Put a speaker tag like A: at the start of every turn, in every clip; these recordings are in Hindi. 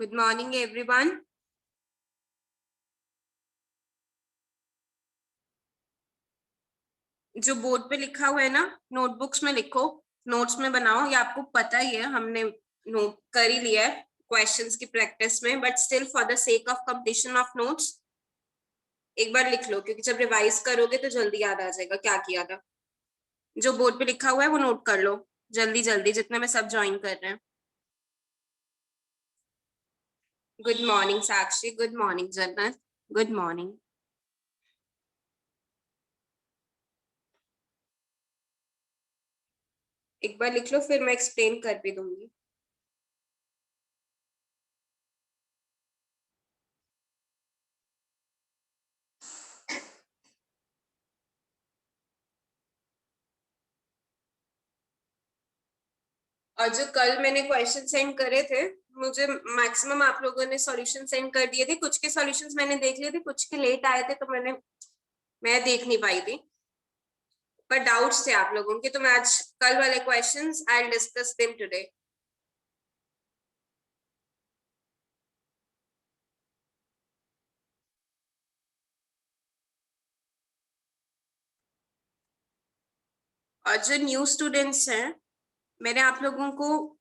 A: Good morning everyone. जो बोर्ड पे लिखा हुआ है ना, नोटबुक्स में लिखो, नोट्स में बनाओ। ये आपको पता ही है, हमने नोट कर ही लिया है क्वेश्चंस की प्रैक्टिस में, but still for the sake of completion of notes एक बार लिख लो, क्योंकि जब रिवाइज करोगे तो जल्दी याद आ जाएगा क्या किया था। जो बोर्ड पे लिखा हुआ है वो नोट कर लो जल्दी जल्दी, जितने में सब ज्वाइन कर रहे हैं। गुड मॉर्निंग साक्षी, गुड मॉर्निंग जन्नत, गुड मॉर्निंग। एक बार लिख लो, फिर मैं एक्सप्लेन कर भी दूंगी। और जो कल मैंने क्वेश्चन सेंड करे थे, मुझे मैक्सिमम आप लोगों ने सॉल्यूशन सेंड कर दिए थे। कुछ के सॉल्यूशंस मैंने देख लिए थे, कुछ के लेट आए थे, तो मैं देख नहीं पाई थी, पर डाउट्स थे आप लोगों के, तो मैं आज कल वाले questions I discuss them today. और जो न्यू स्टूडेंट्स हैं, मैंने आप लोगों को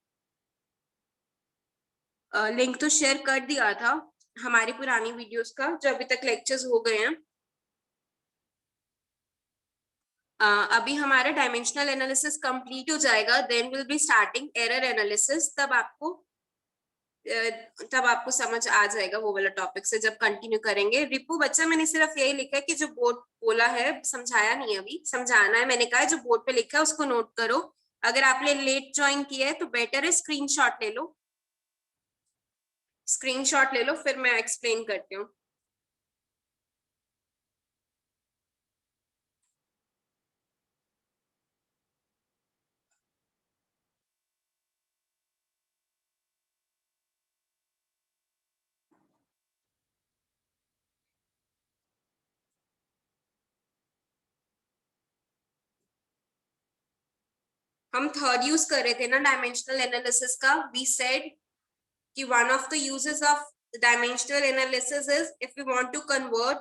A: लिंक तो शेयर कर दिया था हमारी पुरानी वीडियोस का, जो अभी तक लेक्चर्स हो गए हैं। अभी हमारा डायमेंशनल एनालिसिस कंप्लीट हो जाएगा, then will be starting error analysis. तब आपको समझ आ जाएगा वो वाला टॉपिक से जब कंटिन्यू करेंगे। रिपू बच्चा, मैंने सिर्फ यही लिखा है कि जो बोर्ड बोला है, समझाया नहीं, अभी समझाना है। मैंने कहा है जो बोर्ड पे लिखा है उसको नोट करो। अगर आपने लेट ज्वाइन किया है तो बेटर है स्क्रीनशॉट ले लो, स्क्रीनशॉट ले लो, फिर मैं एक्सप्लेन करती हूँ। हम थर्ड यूज कर रहे थे ना डायमेंशनल एनालिसिस का। वी सेड कि one of the uses of dimensional analysis is if we want to convert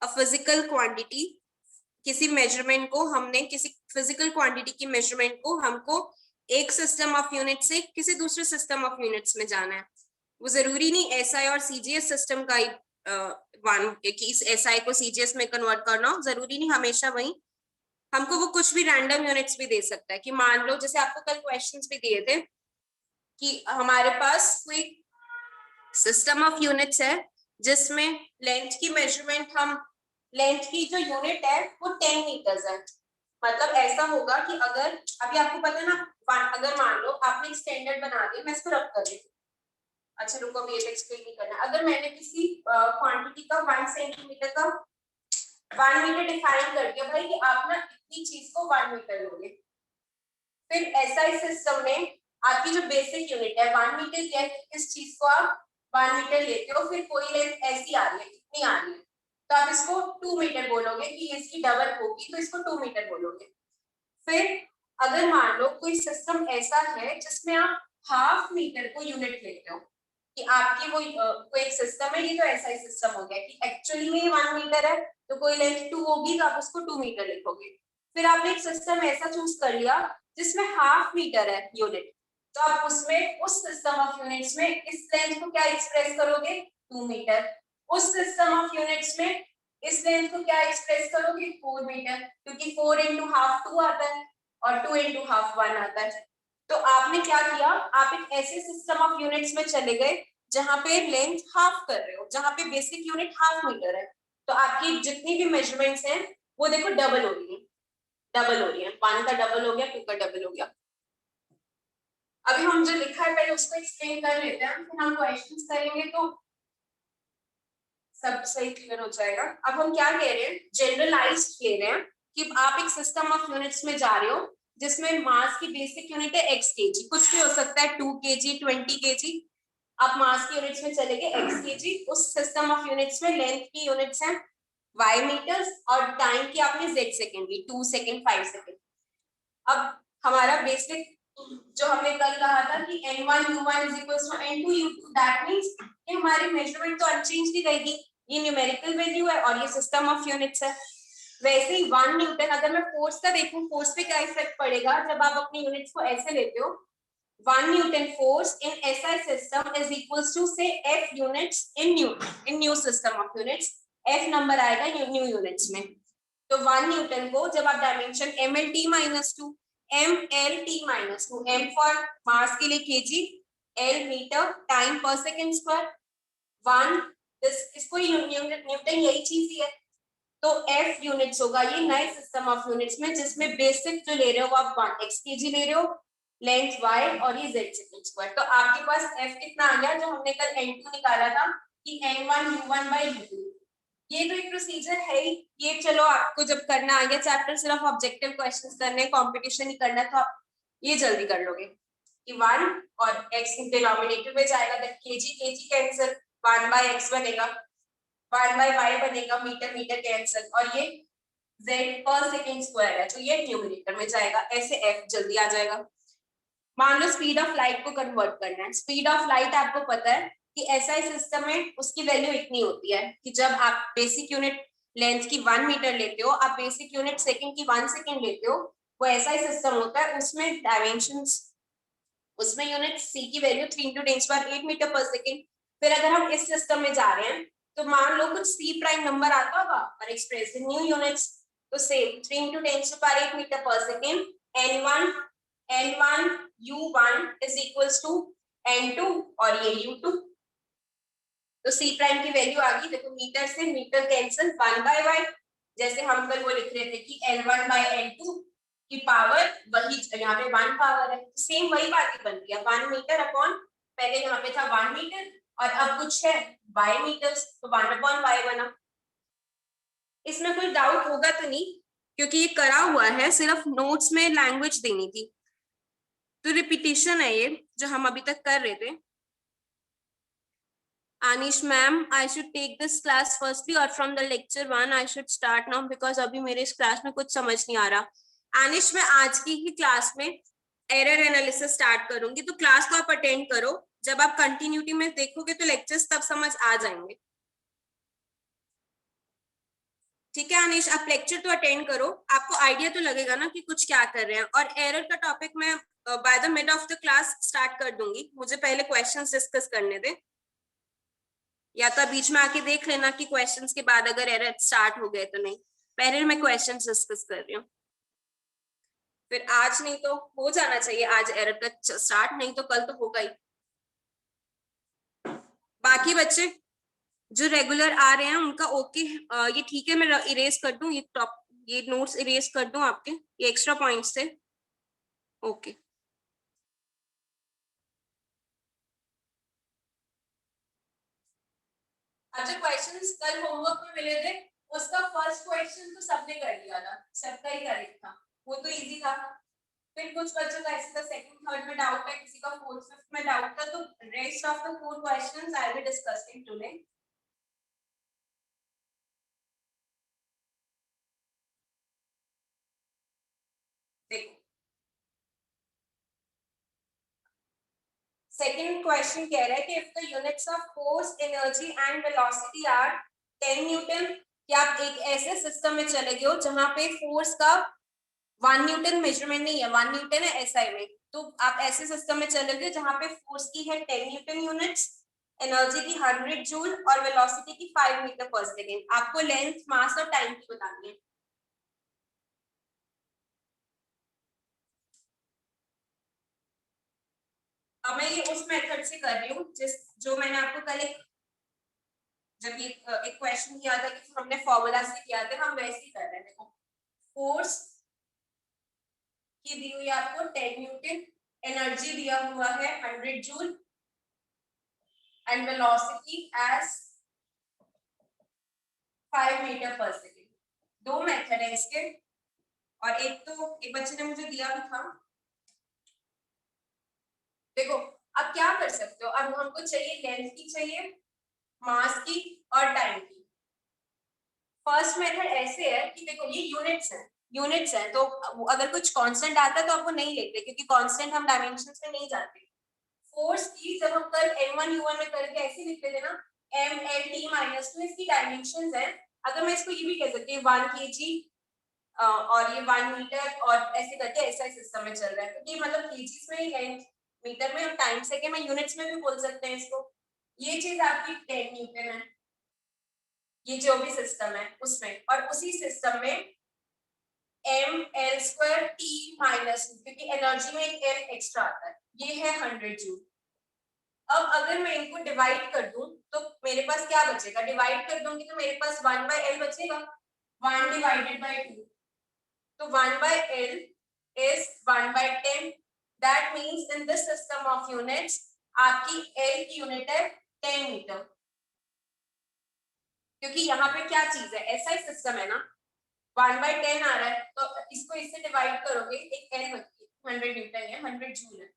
A: a physical quantity, किसी मेजरमेंट को, हमने किसी फिजिकल क्वांटिटी की मेजरमेंट को हमको एक सिस्टम ऑफ यूनिट से किसी दूसरे सिस्टम ऑफ यूनिट्स में जाना है। वो जरूरी नहीं एसआई और सीजीएस सिस्टम का ही कि इस एसआई को सीजीएस में कन्वर्ट करना हो, जरूरी नहीं हमेशा वही। हमको वो कुछ भी रैंडम यूनिट्स भी दे सकता है। कि मान लो जैसे आपको कल क्वेश्चंस भी दिए थे कि हमारे पास कोई सिस्टम ऑफ यूनिट्स है जिसमें लेंथ की मेजरमेंट, हम लेंथ की जो यूनिट है वो 10 मीटर्स है। मतलब ऐसा होगा कि अगर अभी आपको पता है ना, अगर मान लो आपने एक स्टैंडर्ड बना दिया, मैं इसको रब कर देती हूँ। अच्छा रुको, अभी ये एक्सप्लेन नहीं करना। अगर मैंने किसी क्वांटिटी का 1 सेंटीमीटर का 1 मीटर डिफाइन कर दिया भाई कि आप ना इतनी चीज को 1 मीटर लोगे, फिर एसआई सिस्टम में आपकी जो बेसिक यूनिट है 1 मीटर लिया है, इस चीज को आप 1 मीटर लेते हो, फिर कोई लेंथ ऐसी आ रही है, कितनी आ रही है, तो आप इसको 2 मीटर बोलोगे। कि इसकी डबल होगी तो इसको 2 मीटर बोलोगे। फिर अगर मान लो कोई सिस्टम ऐसा है जिसमें आप हाफ मीटर को यूनिट लेते हो, कि आपकी वो कोई एक सिस्टम है, ये तो ऐसा ही सिस्टम हो गया कि एक्चुअली में 1 मीटर है, तो कोई लेंथ 2 होगी तो आप उसको 2 मीटर लिखोगे। फिर आपने एक सिस्टम ऐसा चूज कर लिया जिसमें हाफ मीटर है यूनिट, तो आप उसमें उस सिस्टम ऑफ यूनिट्स में इस लेंथ को क्या एक्सप्रेस करोगे, 2 मीटर। उस सिस्टम ऑफ यूनिट्स में इस लेंथ को क्या एक्सप्रेस करोगे, 4 मीटर, क्योंकि 4 इंटू हाफ 2 आता है और 2 इंटू हाफ 1 आता है। तो आपने क्या किया, आप एक ऐसे सिस्टम ऑफ यूनिट्स में चले गए जहां पे लेंथ हाफ कर रहे हो, जहां पे बेसिक यूनिट हाफ मीटर है, तो आपकी जितनी भी मेजरमेंट्स हैं वो देखो डबल हो रही है, डबल हो रही है। 1 का डबल हो गया, 2 का डबल हो गया। अभी हम जो लिखा है पहले उसको एक्सप्लेन कर लेते हैं, फिर हम क्वेश्चंस करेंगे तो सब सही क्लियर हो जाएगा। अब हम क्या कह रहे हैं, जनरलाइज्ड ले रहे हैं कि आप एक सिस्टम ऑफ यूनिट्स में जा रहे हो जिसमें मास की बेसिक यूनिट है x kg, कुछ भी हो सकता है 2 kg 20 kg, आप मास की यूनिट्स में चले गए x kg। उस सिस्टम ऑफ यूनिट्स में लेंथ की यूनिट्स हैं y मीटर्स और टाइम की आपने z सेकंड ली, 2 सेकंड 5 सेकंड। अब हमारा बेसिक जो हमने कल कहा था कि n1 u1 is equals to n2 u2, that means कि हमारी मेजरमेंट तो अनचेंज ही रहेगी, ये न्यूमेरिकल वैल्यू है और ये सिस्टम ऑफ यूनिट्स है। वैसे ही 1 न्यूटन, अगर मैं फोर्स का देखूं, फोर्स पे क्या इफेक्ट पड़ेगा जब आप अपनी यूनिट्स को ऐसे लेते हो, 1 Newton force in SI system is equals to say F units in new system of units, F number आएगा न्यू यूनिट्स में। तो 1 न्यूटन को जब आप dimension mlt minus 2, mlt minus 2, m for mass के लिए kg, l मीटर, टाइम पर सेकेंड स्क्वायर, 1 इसको न्यूटन यही चीज ही है। तो F यूनिट्स होगा ये नए सिस्टम ऑफ यूनिट्स में, जिसमें बेसिक जो ले रहे हो आप 1 x kg ले रहे हो, लेंथ y और ये z सेकेंड स्क्वायर। तो आपके पास F कितना आ गया, जो हमने कल n2 निकाला था कि n1 u1 by u2। ये तो एक प्रोसीजर है ही, ये चलो आपको जब करना आ गया चैप्टर, सिर्फ ऑब्जेक्टिव क्वेश्चंस करने, कंपटीशन ही करना है, तो आप ये जल्दी कर लोगे कि 1 और x डिनोमिनेटर में जाएगा, that kg cancel, 1 by x बनेगा, 1 by y बनेगा, मीटर मीटर कैंसिल, और ये z पर सेकेंड स्क्वायर है, तो ये न्यूमरेटर में जाएगा, ऐसे f जल्दी आ जाएगा। मान लो स्पीड ऑफ लाइट को कन्वर्ट करना है, स्पीड ऑफ लाइट आपको पता है कि एसआई सिस्टम में उसकी वैल्यू इतनी होती है कि जब आप बेसिक यूनिट लेंथ की 1 मीटर लेते हो, आप बेसिक यूनिट सेकंड की 1 सेकंड लेते हो, वो एसआई सिस्टम होता है, उसमें डायमेंशंस, उसमें यूनिट सी की वैल्यू 3 × 10⁸ मीटर पर सेकंड। फिर अगर हम इस सिस्टम में जा रहे हैं तो मान लो कुछ सी प्राइम नंबर आता होगा और एक्सप्रेस इन न्यू यूनिट्स, तो सेम 3 × 10⁸ मीटर पर second, n1 u1 is equals to n2 और ये u2। तो c प्राइम की वैल्यू आ गई, देखो मीटर से मीटर कैंसिल, 1 by y, जैसे हम कल वो लिख रहे थे कि n1 by n2 की पावर, वही यहाँ पे 1 पावर है, सेम वही बात ही बन गया, 1 मीटर अपॉन, पहले यहाँ पे था 1 मीटर और अब कुछ है y मीटर्स, तो 1/y बना। इसमें कोई डाउट होगा तो नहीं, क्योंकि ये करा हुआ है, सिर्फ नोट्स में लैंग्वेज देनी थी, तो रिपीटिशन है ये जो हम अभी तक कर रहे थे। Anish ma'am, I should take this class firstly or from the lecture 1 I should start now because अभी मेरे इस क्लास में कुछ समझ नहीं आ रहा। Anish, मैं आज की ही क्लास में एरर एनालिसिस स्टार्ट करूंगी, तो क्लास तो आप अटेंड करो, जब आप कंटिन्यूटी में देखोगे तो लेक्चर्स तब समझ आ जाएंगे। ठीक है अनिश, आप लेक्चर तो अटेंड करो, आपको आइडिया तो लगेगा ना कि कुछ क्या कर रहे हैं। और एरर का टॉपिक मैं by the mid of the class start कर दूंगी, मुझे पहले क्वेश्चंस डिस्कस करने दे, या तो बीच में आके देख लेना कि क्वेश्चंस के बाद अगर एरर स्टार्ट हो गए तो नहीं, पहले मैं क्वेश्चंस डिस्कस कर रही हूँ। फिर आज नहीं तो हो जाना चाहिए आज एरर का स्टार्ट, नहीं तो कल तो होगा ही। बाकी बच्चे जो रेगुलर आ रहे हैं उनका ओके, ये ठीक है, मैं इरेज कर दूं ये टॉप, ये नोट्स इरेज कर दूं आपके, ये एक्स्ट्रा पॉइंट्स थे, ओके। अच्छा, क्वेश्चंस कल होमवर्क में मिले थे, उसका फर्स्ट क्वेश्चन तो सबने कर लिया था, सबका ही करेक्ट था, वो तो इजी था। फिर कुछ बच्चों का ऐसे था सेकंड थर्ड में डाउट है, किसी का फोर्थ फिफ्थ में डाउट था, तो rest of the 4 questions I will discussing today. देखो सेकंड क्वेश्चन कह रहा है कि if the units of force, energy and velocity are 10 newton, कि आप एक ऐसे सिस्टम में चले गए हो जहां पे फोर्स का 1 न्यूटन मेजरमेंट नहीं है, 1 न्यूटन है एसआई में, तो आप ऐसे सिस्टम में चले गए जहां पे फोर्स की है 10 न्यूटन यूनिट्स, एनर्जी की 100 जूल और वेलोसिटी की 5 मीटर पर सेकेंड। आपको लेंथ, मास और टाइम की बतानी है। अब मैं ये उस मेथड से कर रही हूँ जिस जो मैंने आपको कल जब ये एक क्वेश्चन किया था कि हमने फॉर्मूला से किया था, हम वैसे ही कर रहे हैं। देखो फोर्स की दी हुई आपको 10 न्यूटन, एनर्जी दिया हुआ है 100 joule and velocity as 5 metre per second. दो मेथड है इसके, और एक बच्चे ने मुझे दिया भी था। देखो अब क्या कर सकते हो, अब हमको चाहिए लेंथ की, चाहिए मास की और टाइम की। फर्स्ट मेथड ऐसे है कि देखो ये यूनिट्स है, यूनिट्स है, तो अगर कुछ कांस्टेंट आता है तो आपको नहीं लिखते, क्योंकि कांस्टेंट हम डायमेंशंस में नहीं जाते। फोर्स की जब हम कल m1 u1 में करके ऐसे लिखते थे ना, mlt-2 इसकी डायमेंशंस है। अगर मैं इसको ये भी कह सकती हूँ 1 kg और ये 1 मीटर और ऐसे करके ऐसा सिस्टम में चल रहा है, क्योंकि तो मतलब केजीस में लेंथ, मीटर में हम टाइम सेकेंड में, यूनिट्स में भी बोल सकते हैं इसको। ये चीज आपकी 10 न्यूटन है, ये जो भी सिस्टम है उसमें, और उसी सिस्टम में ml2t-2, क्योंकि एनर्जी में एक m एक्स्ट्रा आता है, ये है 100 जूल। अब अगर मैं इनको डिवाइड कर दूं तो मेरे पास क्या बचेगा, डिवाइड कर दूंगी तो मेरे पास 1/l बचेगा, 1 डिवाइडेड बाय 2, तो 1/l is 1/10। That means in this system of units आपकी l की यूनिट है 10 मीटर, क्योंकि यहाँ पे क्या चीज है, ऐसा ही सिस्टम है ना, 1/10 आ रहा है, तो इसको इससे डिवाइड करोगे, एक l बचती है, 100 न्यूटन है, 100 जूल है।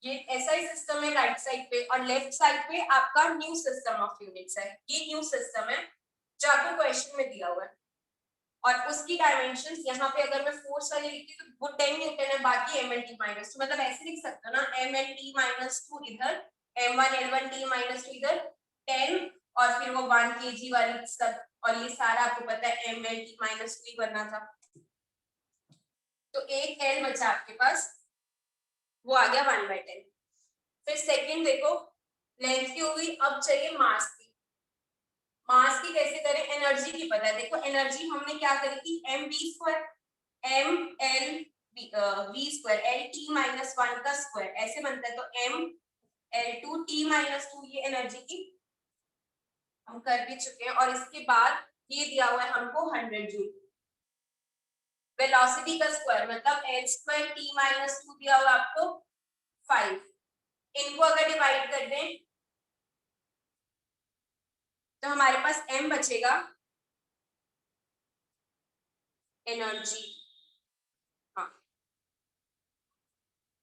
A: ये ऐसा ही सिस्टम है राइट साइड पे, और लेफ्ट साइड पे आपका न्यू सिस्टम ऑफ यूनिट्स है। ये न्यू सिस्टम है जो आपको क्वेश्चन में दिया हुआ है, और उसकी डायमेंशंस यहाँ पे अगर मैं फोर्स वाली लिखती तो वो 10 न्यूटन है, बाकी mlt-2, मतलब ऐसे लिख सकते हो ना, mlt-2 इधर, m1l1t-2 इधर 10, और फिर वो 1 kg वाली सब, और ये सारा आपको पता है mlt-2 ही बनना था, तो एक l बचा आपके पास, वो आ गया 1/10। फिर सेकंड देखो, लेंथ की हो गई, अब चाहिए मास की। मास की कैसे करें, एनर्जी की पता है, देखो एनर्जी हमने क्या करी थी, mv², ml v², lt-1 का स्क्वायर ऐसे बनता है, तो ml2t-2 ये एनर्जी की हम कर भी चुके हैं, और इसके बाद ये दिया हुआ है हमको 100 जूल। वेलोसिटी का स्क्वायर मतलब l²t-2 दिया हुआ आपको 5, इनको अगर डिवाइड कर दें तो हमारे पास m बचेगा, एनर्जी, हाँ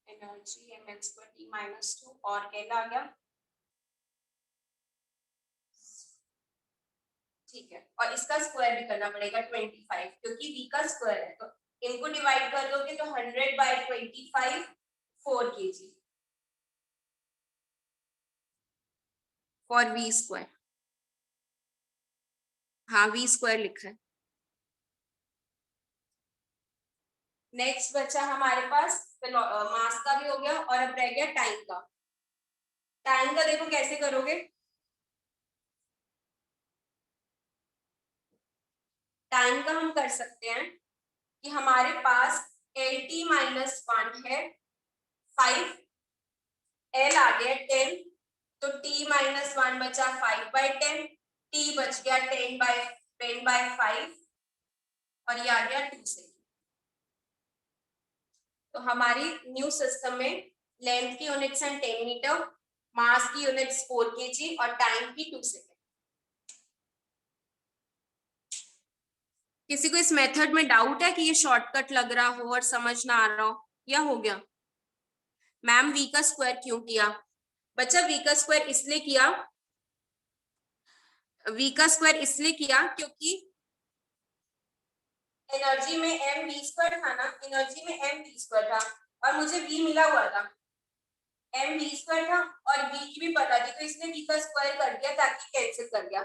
A: एनर्जी ml²t-2 और l आ गया, ठीक है, और इसका स्क्वायर भी करना पड़ेगा 25, क्योंकि v का स्क्वायर है, तो इनको डिवाइड कर दोगे तो 100/25 4 kg फॉर v², हाँ v² लिखा है। नेक्स्ट बचा हमारे पास मास का भी हो गया, और अब रह गया टाइम का। टाइम का देखो कैसे करोगे, टाइम का हम कर सकते हैं कि हमारे पास lt-1 है 5, l आ गया 10, तो t-1 बचा 5/10, t बच गया 10/5, और ये आ गया 2 सेकेंड। तो हमारी न्यू सिस्टम में लेंथ की यूनिट्स हैं 10 मीटर, मास की यूनिट्स 4 kg और टाइम की 2 सेकेंड। किसी को इस मेथड में डाउट है कि ये शॉर्टकट लग रहा हो और समझ ना आ रहा हो, या हो गया? मैम v का स्क्वायर क्यों किया बच्चा, v का स्क्वायर इसलिए किया, v का स्क्वायर इसलिए किया क्योंकि एनर्जी में mv² था ना, एनर्जी में mv² था और मुझे v मिला हुआ था, mv² था और v की भी पता थी, तो इसने v का स्क्वायर कर दिया ताकि कैंसिल कर दिया।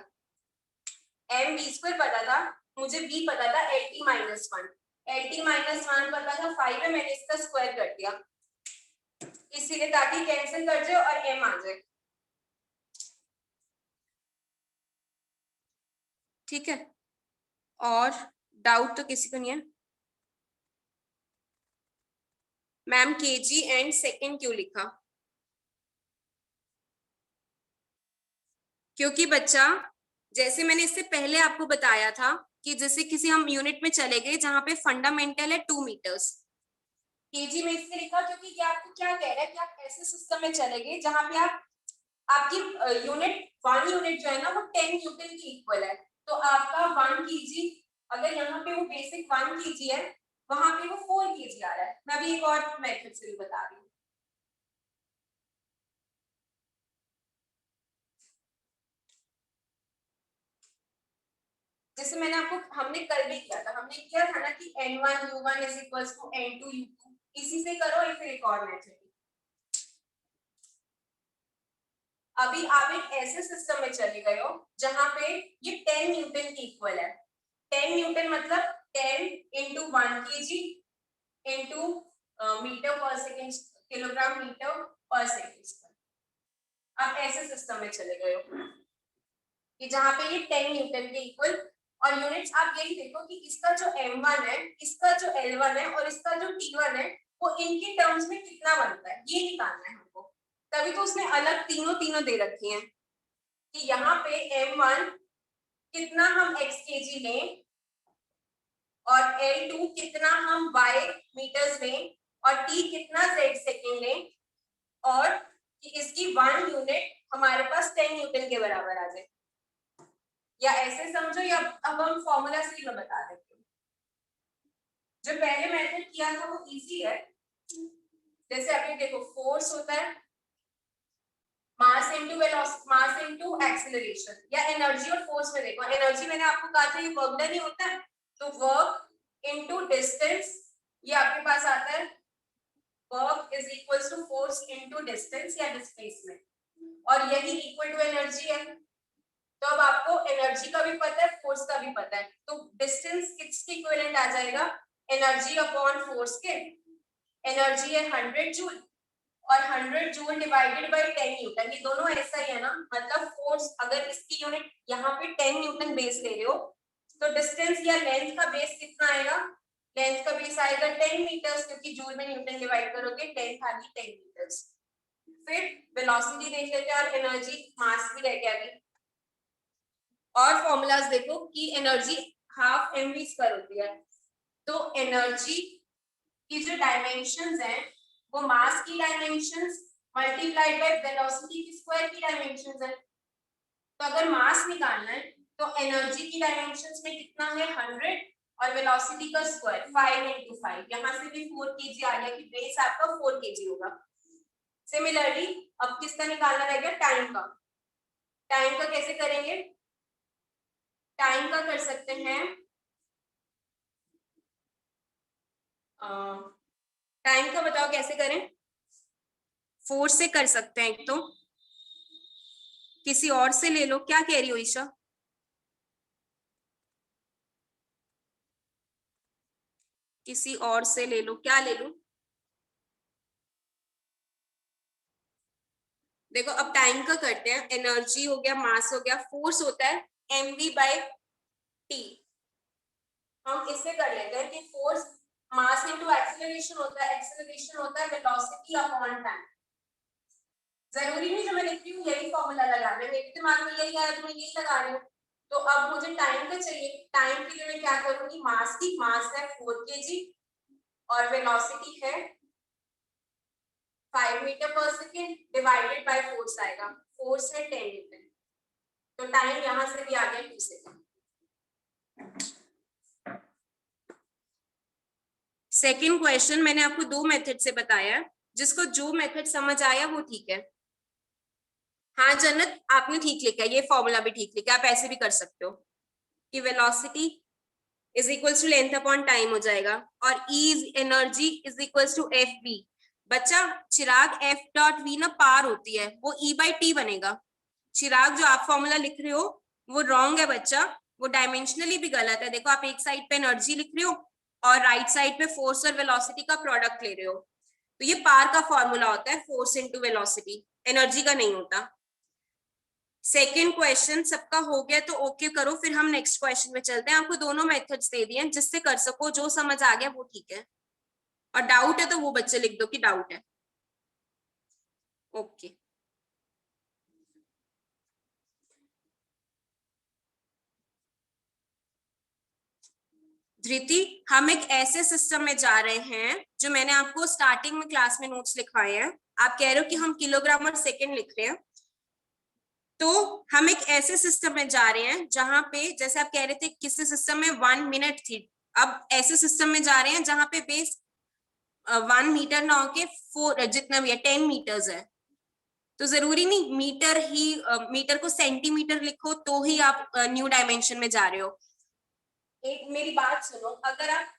A: mv² पता था, मुझे v पता था lt-1, lt-1 पता था 5 है, मैंने इसका स्क्वायर कर दिया इसीलिए ताकि कैंसिल कर जाए और m आ जाए, ठीक है। और डाउट तो किसी को नहीं है? मैम केजी एंड सेकंड क्यों लिखा? क्योंकि बच्चा जैसे मैंने इससे पहले आपको बताया था कि जैसे किसी हम यूनिट में चले गए जहां पे फंडामेंटल है 2 मीटर्स, केजी में इसलिए लिखा क्योंकि क्या आपको क्या कह रहा है कि आप ऐसे सिस्टम में चले गए जहां पे आप आपकी यूनिट 1 यूनिट जो है ना वो 10 न्यूटन की इक्वल है, तो आपका 1 केजी अगर यहाँ पे वो बेसिक 1 केजी है, वहां पे वो 4 केजी आ रहा है। मैं अभी एक और मेथड से भी बता रही हूँ। जैसे मैंने आपको हमने कल भी किया था, हमने किया था ना कि n1 u1 is equals to n2 u2, इसी से करो या फिर एक और मेथड। अभी आप एक ऐसे सिस्टम में चले गए हो जहां पे ये 10 न्यूटन की इक्वल है। 10 न्यूटन मतलब 10 into 1 kg into metre per second, kilogram metre per second. आप ऐसे सिस्टम में चले गए हो कि जहां पे ये 10 न्यूटन के इक्वल, और यूनिट्स आप यही देखो कि इसका जो m1 है, इसका जो l1 है और इसका जो t1 है, वो इनके टर्म्स में कितना बनता है ये निकालना है हमको। तभी तो उसने अलग तीनों तीनों दे रखी हैं कि यहाँ पे m1 कितना हम x kg लें और l2 कितना हम y मीटर्स लें और t कितना z सेकेंड लें, और कि इसकी 1 यूनिट हमारे पास 10 न्यूटन के बराबर आ जाए। या ऐसे समझो या अब हम फॉर्मूला से ही मैं बता देती हूँ। जो पहले मेथड किया था वो इजी है। जैसे अभी देखो फोर्स होता है mass into velocity, mass into acceleration, या एनर्जी और फोर्स में देखो, एनर्जी मैंने आपको कहा था ये वर्क डन ही होता है, तो वर्क इनटू डिस्टेंस, ये आपके पास आता है work is equals to force into distance या डिस्प्लेसमेंट, और यही इक्वल टू एनर्जी है। तो अब आपको एनर्जी का भी पता है, फोर्स का भी पता है, तो डिस्टेंस किसके इक्विवेलेंट आ जाएगा, एनर्जी अपॉन फोर्स के। एनर्जी है 100 जूल और 100 जूल डिवाइडेड बाय 10 न्यूटन, ये दोनों ऐसा ही है ना, मतलब फोर्स अगर इसकी यूनिट यहाँ पे 10 न्यूटन बेस ले रहे हो तो डिस्टेंस या लेंथ का बेस कितना आएगा, लेंथ का बेस आएगा 10 मीटर्स, क्योंकि जूल में न्यूटन डिवाइड करोगे 10 थाली 10 मीटर्स। फिर वेलोसिटी देख लेते हैं और एनर्जी मास भी रह गया अभी। और फॉर्मूलाज देखो कि एनर्जी हाफ mv स्क्वायर होती है, तो एनर्जी की जो डायमेंशंस हैं वो मास की डायमेंशंस मल्टीप्लाइड बाय वेलोसिटी की स्क्वायर की डायमेंशंस है। तो अगर मास निकालना है तो एनर्जी की डायमेंशंस में कितना है 100 और वेलोसिटी का स्क्वायर 5 into 5, यहां से भी 4 kg आ गया कि बेस आपका 4 kg होगा। सिमिलरली अब किसका निकालना रह गया, टाइम का। टाइम का कैसे करेंगे, टाइम का कर सकते हैं, टाइम का बताओ कैसे करें, फोर्स से कर सकते हैं, एक तो किसी और से ले लो, क्या कह रही हो ईशा, किसी और से ले लो, क्या ले लो। देखो अब टाइम का करते हैं, एनर्जी हो गया, मास हो गया, फोर्स होता है mv/t। हम इससे कर लेते हैं कि फोर्स मास इनटू एक्सेलरेशन होता है, एक्सेलरेशन होता है वेलोसिटी अपॉन टाइम। जरूरी नहीं जो मैं लिख रही हूँ यही फॉर्मूला लगाना है, मेरे दिमाग में यही आया तो मैं यही लगा रही हूँ। तो अब मुझे टाइम का चाहिए, टाइम के लिए मैं क्या करूंगी, मास की, मास है 4 kg और वेलोसिटी है 5 metre per second divided by force आएगा, फोर्स है 10 न्यूटन, तो टाइम यहां से भी आ गया 2 सेकेंड। सेकेंड क्वेश्चन मैंने आपको 2 मेथड से बताया है, जिसको जो मेथड समझ आया वो ठीक है। हाँ जन्नत आपने ठीक लिखा है, ये फॉर्मूला भी ठीक लिखा है, आप ऐसे भी कर सकते हो कि velocity is equals to length upon time हो जाएगा, और E energy is equals to F V. बच्चा चिराग एफ डॉट वी ना पार होती है, वो E/T बनेगा। चिराग जो आप फॉर्मूला लिख रहे हो वो रॉन्ग है बच्चा, वो डायमेंशनली भी गलत है। देखो आप एक साइड पे एनर्जी लिख रहे हो और राइट साइड पे फोर्स और वेलोसिटी का प्रोडक्ट ले रहे हो, तो ये पार का फॉर्मूला होता है, फोर्स इनटू वेलोसिटी, एनर्जी का नहीं होता। सेकेंड क्वेश्चन सबका हो गया तो ओके करो, फिर हम नेक्स्ट क्वेश्चन में चलते हैं। आपको दोनों मेथड्स दे दिए जिससे कर सको, जो समझ आ गया वो ठीक है, और डाउट है तो वो बच्चे लिख दो कि डाउट है। ओके धृति, हम एक ऐसे सिस्टम में जा रहे हैं जो मैंने आपको स्टार्टिंग में क्लास में नोट्स लिखवाए हैं। आप कह रहे हो कि हम किलोग्राम और सेकेंड लिख रहे हैं, तो हम एक ऐसे सिस्टम में जा रहे हैं जहां पे, जैसे आप कह रहे थे किसी सिस्टम में 1 मिनट थी, अब ऐसे सिस्टम में जा रहे हैं जहां पे बेस 1 मीटर ना होके 4 जितना भी है 10 मीटर्स है। तो जरूरी नहीं मीटर ही मीटर को सेंटीमीटर लिखो तो ही आप न्यू डायमेंशन में जा रहे हो। एक मेरी बात सुनो, अगर आप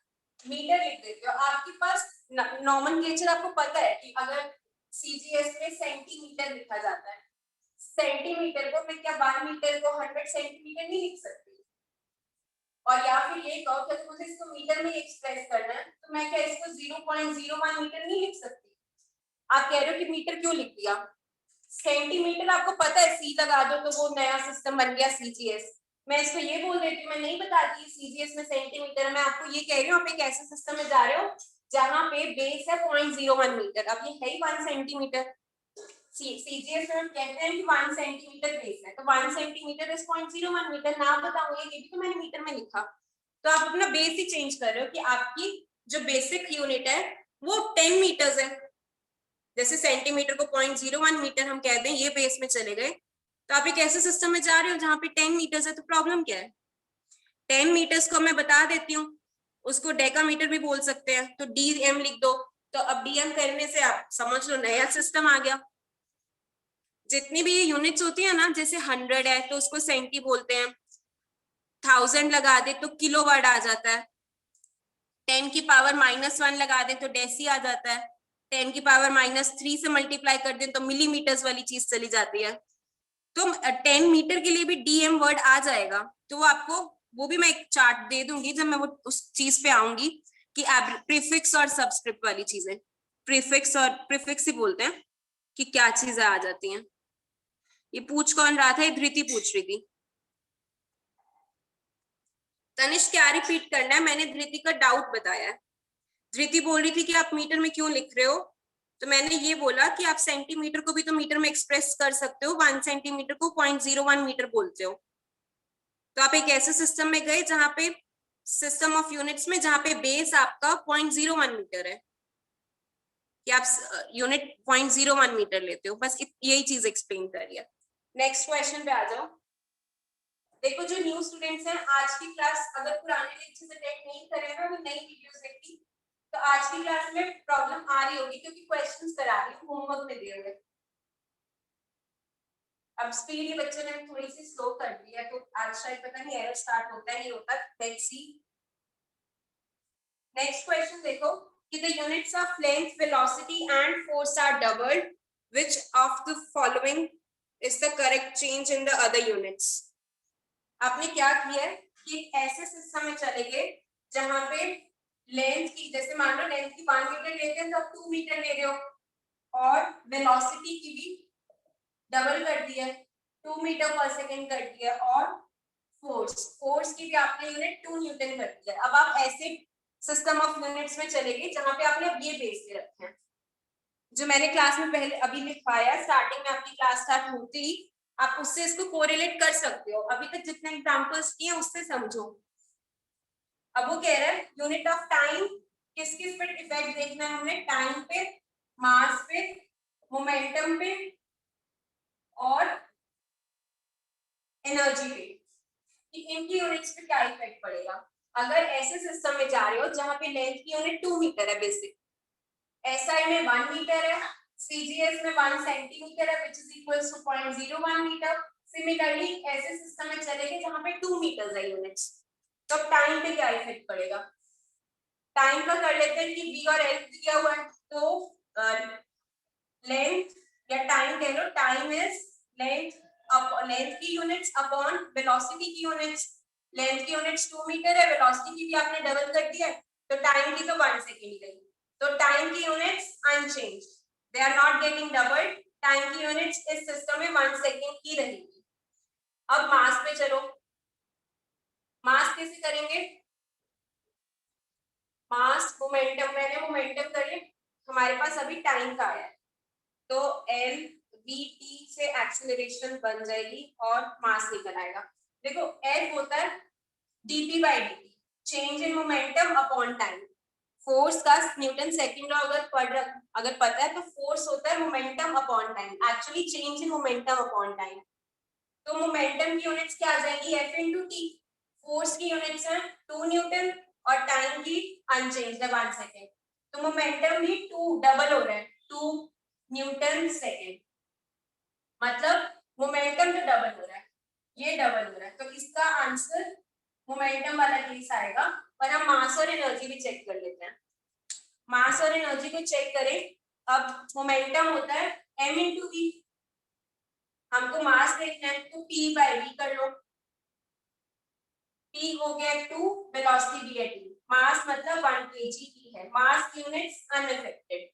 A: मीटर लिख देते हो, आपके पास नॉमेनक्लेचर आपको पता है कि अगर सीजीएस में सेंटीमीटर लिखा जाता है, सेंटीमीटर को मैं क्या 1 मीटर को 100 सेंटीमीटर नहीं लिख सकती? और या फिर ये कहो कि मुझे इसको मीटर में एक्सप्रेस करना है, तो मैं क्या इसको 0.01 मीटर नहीं लिख सकती? आप कह रहे हो कि मीटर क्यों लिख दिया? सेंटीमीटर आपको पता है, सी लगा दो तो वो नया सिस्टम बन गया सीजीएस। मैं इसको ये बोल देती हूँ, मैं नहीं बताती सीजीएस में सेंटीमीटर, मैं आपको ये कह रही हूँ आप एक ऐसे सिस्टम में जा रहे हो जहां पे बेस है 0.01 मीटर, अब ये है ही 1 सेंटीमीटर। सीजीएस में हम कहते हैं कि 1 सेंटीमीटर बेस है, तो 1 सेंटीमीटर इज 0.01 मीटर। ना बताऊंगी ये भी तो मैंने मीटर में लिखा, तो आप अपना बेस ही चेंज कर रहे हो कि आपकी जो बेसिक यूनिट है वो 10 मीटर्स है। जैसे सेंटीमीटर को 0.01 मीटर हम कहते हैं, ये बेस में चले गए, तो आप एक ऐसे सिस्टम में जा रहे हो जहां पे 10 मीटर्स है, तो प्रॉब्लम क्या है? 10 मीटर्स को मैं बता देती हूँ, उसको डेकामीटर भी बोल सकते हैं, तो डीएम लिख दो। तो अब डीएम करने से आप समझ लो नया सिस्टम आ गया। जितनी भी यूनिट्स होती है ना, जैसे 100 है तो उसको सेंटी बोलते हैं, 1000 लगा दे तो किलोवाट आ जाता है, 10 की पावर -1 लगा दे तो डेसी आ जाता है, 10 की पावर -3 से मल्टीप्लाई कर दें तो मिलीमीटर्स वाली चीज चली जाती है। तो 10 मीटर के लिए भी डीएम वर्ड आ जाएगा, तो वो आपको, वो भी मैं एक चार्ट दे दूंगी जब मैं वो उस चीज पे आऊंगी कि प्रीफिक्स और सबस्क्रिप्ट वाली चीजें, प्रीफिक्स और प्रीफिक्स ही बोलते हैं कि क्या चीजें आ जाती हैं। ये पूछ कौन रहा था? ये धृति पूछ रही थी। तनिष्क क्या रिपीट करना है? मैंने धृति का डाउट बताया है। धृति बोल रही थी कि आप मीटर में क्यों लिख रहे हो, तो मैंने ये बोला कि आप सेंटीमीटर को भी तो मीटर में एक्सप्रेस कर सकते हो, 1 सेंटीमीटर को 0.01 मीटर बोलते हो। तो आप एक ऐसे सिस्टम में गए जहां पे सिस्टम ऑफ यूनिट्स में जहां पे बेस आपका 0.01 मीटर है, कि आप यूनिट 0.01 मीटर लेते हो, बस यही चीज एक्सप्लेन करिए। नेक्स्ट क्वेश्चन पे आ जाओ। देखो जो न्यू स्टूडेंट्स हैं, आज की क्लास अगर पुराने लेक्चर्स अटेंड नहीं करे ना, नई वीडियोस देखी, तो आज की क्लास में प्रॉब्लम आ रही होगी क्योंकि क्वेश्चंस करा रही हूं, होमवर्क में दिए हुए। अब स्पीड ये बच्चों ने थोड़ी सी स्लो कर दी है, तो आज शायद पता नहीं एरर स्टार्ट होता है नहीं होता, लेट्स सी। नेक्स्ट क्वेश्चन देखो कि the units of length, velocity and force are doubled, which of the following is the correct change in the other units? आपने क्या किया है कि ऐसे सिस्टम में चले गए जहां पे लेंथ की, जैसे मान लो लेंथ की 1 मीटर लेते हैं तो आप 2 मीटर ले रहे हो, और वेलोसिटी की भी डबल कर दिया, 2 मीटर पर सेकेंड कर दिया, और फोर्स की भी आपने यूनिट 2 न्यूटन कर दिया। अब आप ऐसे सिस्टम ऑफ यूनिट्स में चले गए जहां पे आपने अब ये बेस दे रखे हैं, जो मैंने क्लास में पहले अभी लिखवाया, स्टार्टिंग में आपकी क्लास स्टार्ट होती ही आप उससे इसको कोरिलेट कर सकते हो। अभी तक जितने एग्जांपल्स किए उससे समझो। अब वो कह रहा है यूनिट ऑफ टाइम, किस किस पे इफेक्ट देखना है हमने? टाइम पे, मास पे, मोमेंटम पे और एनर्जी पे, कि इनकी यूनिट्स पे क्या इफेक्ट पड़ेगा। अगर ऐसे सिस्टम में जा रहे हो जहां पे लेंथ की यूनिट 2 मीटर है, बेसिक एसआई में 1 मीटर है, सीजीएस में 1 सेंटीमीटर है, which is equals to 0.01 metre. Similarly ऐसे सिस्टम में चलेंगे जहां पे 2 मीटर है यूनिट्स, तो टाइम पे क्या इफेक्ट पड़ेगा? टाइम का कर लेते हैं कि v और l दिया हुआ है, तो लेंथ या टाइम कह लो, टाइम इज लेंथ की यूनिट्स अपॉन वेलोसिटी की यूनिट्स। लेंथ की यूनिट्स 2 मीटर है, वेलोसिटी की भी आपने डबल कर दिया है, तो टाइम की तो 1 सेकेंड गई, तो टाइम की units unchange, they are not getting doubled. Time की यूनिट्स इस सिस्टम में 1 सेकेंड की रहेगी। अब मास पे चलो, मास कैसे करेंगे? मास मोमेंटम, मैंने मोमेंटम करे, हमारे पास अभी टाइम का है, तो एल वी टी से एक्सेलरेशन बन जाएगी और मास निकल आएगा। देखो एल होता है DP by D, change in momentum upon time. Force का न्यूटन सेकंड लॉ अगर पता है तो फोर्स होता है momentum upon time, actually change in momentum upon time. तो मोमेंटम की यूनिट्स क्या आ जाएगी? F into T. फोर्स की यूनिट्स है 2 न्यूटन और टाइम की अनचेंज्ड है 1 सेकेंड, तो मोमेंटम भी 2 डबल हो रहा है, 2 न्यूटन सेकेंड, मतलब मोमेंटम तो डबल हो रहा है, ये डबल हो रहा है, तो इसका आंसर मोमेंटम वाला केस आएगा, और हम मास और एनर्जी भी चेक कर लेते हैं। मास और एनर्जी को चेक करें। अब मोमेंटम होता है m इंटू वी, हमको मास देखना है तो p बाई v कर लो। p हो गया 2, वेलोसिटी भी है 2, मास मतलब 1 kg की है, मास यूनिट्स अनअफेक्टेड,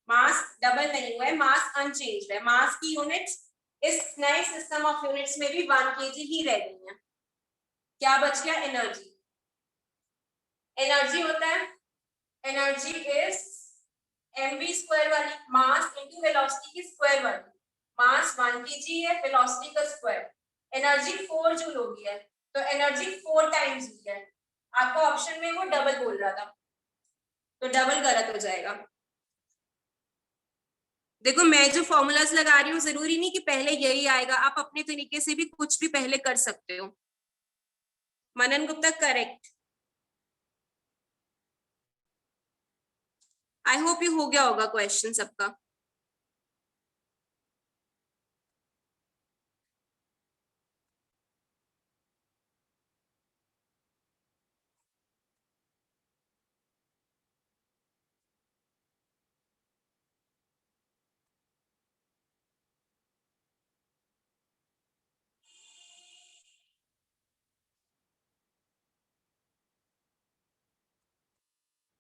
A: मास डबल नहीं हुआ है, मास अनचेंज्ड है, मास की यूनिट्स इस नए सिस्टम ऑफ यूनिट्स में भी 1 kg ही रह गई है। क्या बच गया? एनर्जी। एनर्जी होता है, एनर्जी इज mv स्क्वायर वाली मास इनटू वेलोसिटी की स्क्वायर वाली, मास 1 kg है, वेलोसिटी का स्क्वायर, एनर्जी 4 जूल हो गई है, तो एनर्जी 4 टाइम्स हुई है। आपका ऑप्शन में वो डबल बोल रहा था, तो डबल गलत हो जाएगा। देखो मैं जो फॉर्मूलाज लगा रही हूँ जरूरी नहीं कि पहले यही आएगा, आप अपने तरीके से भी कुछ भी पहले कर सकते हो। मनन गुप्ता करेक्ट। आई होप ये हो गया होगा क्वेश्चन सबका।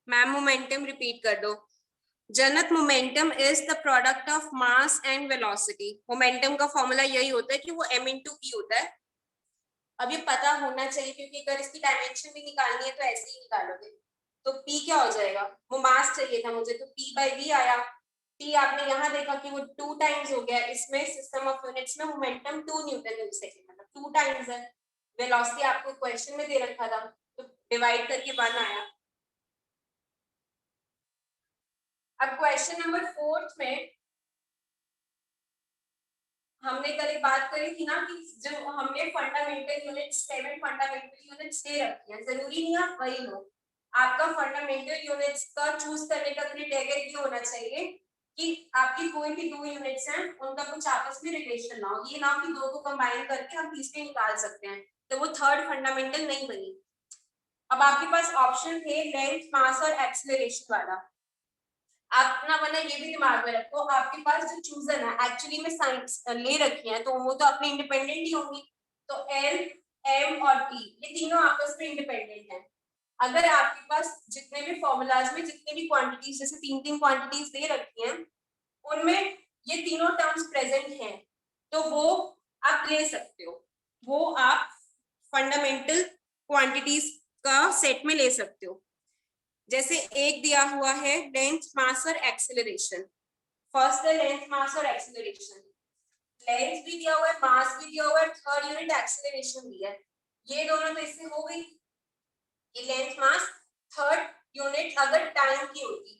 A: मैम मोमेंटम रिपीट कर दो। जनत, momentum is the product of mass and velocity. Momentum का फॉर्मूला यही होता है कि वो m इंटू पी होता है। अब ये पता होना चाहिए क्योंकि अगर इसकी डायमेंशन भी निकालनी है तो ऐसे ही निकालोगे। तो p क्या हो जाएगा? वो मास चाहिए था मुझे, तो p बाई v आया। p आपने यहाँ देखा कि वो 2 टाइम्स हो गया, इसमें सिस्टम ऑफ यूनिट्स में मोमेंटम 2 न्यूटन पर सेकंड, मतलब 2 टाइम्स है। वेलोसिटी आपको क्वेश्चन में दे रखा था, तो डिवाइड करके 1 आया। अब क्वेश्चन नंबर 4 में हमने कल एक बात करी थी ना कि जो हमने फंडामेंटल यूनिट 7 फंडामेंटल यूनिट्स दे रखी है, जरूरी नहीं आप वही लो। आपका फंडामेंटल यूनिट्स का चूज करने का क्राइटेरिया ये होना चाहिए कि आपकी कोई भी 2 यूनिट्स हैं उनका कुछ आपस में रिलेशन ना हो, ये ना कि 2 को कंबाइन करके हम तीसरे निकाल सकते हैं, तो वो थर्ड फंडामेंटल नहीं बनी। अब आपके पास ऑप्शन थे लेंथ, मास और एक्सेलरेशन वाला। आप अपना वरना ये भी दिमाग में रखो, आपके पास जो चूजन है एक्चुअली में साइंस ले रखी है तो वो तो अपने इंडिपेंडेंट ही होंगी। तो एल, एम और टी ये तीनों आपस में इंडिपेंडेंट हैं। अगर आपके पास जितने भी फॉर्मूलाज में जितनी भी क्वांटिटीज, जैसे 3 क्वांटिटीज दे रखी हैं, उनमें ये तीनों टर्म्स प्रेजेंट हैं, तो वो आप ले सकते हो, वो आप फंडामेंटल क्वांटिटीज का सेट में ले सकते हो। जैसे एक दिया हुआ है लेंथ, मास और एक्सेलरेशन। फर्स्ट है लेंथ, मास और एक्सेलरेशन। लेंथ भी दिया हुआ है, मास भी दिया हुआ है, थर्ड यूनिट एक्सेलरेशन भी है। ये दोनों तो इससे हो गई, ये लेंथ, मास, थर्ड यूनिट अगर टाइम की होती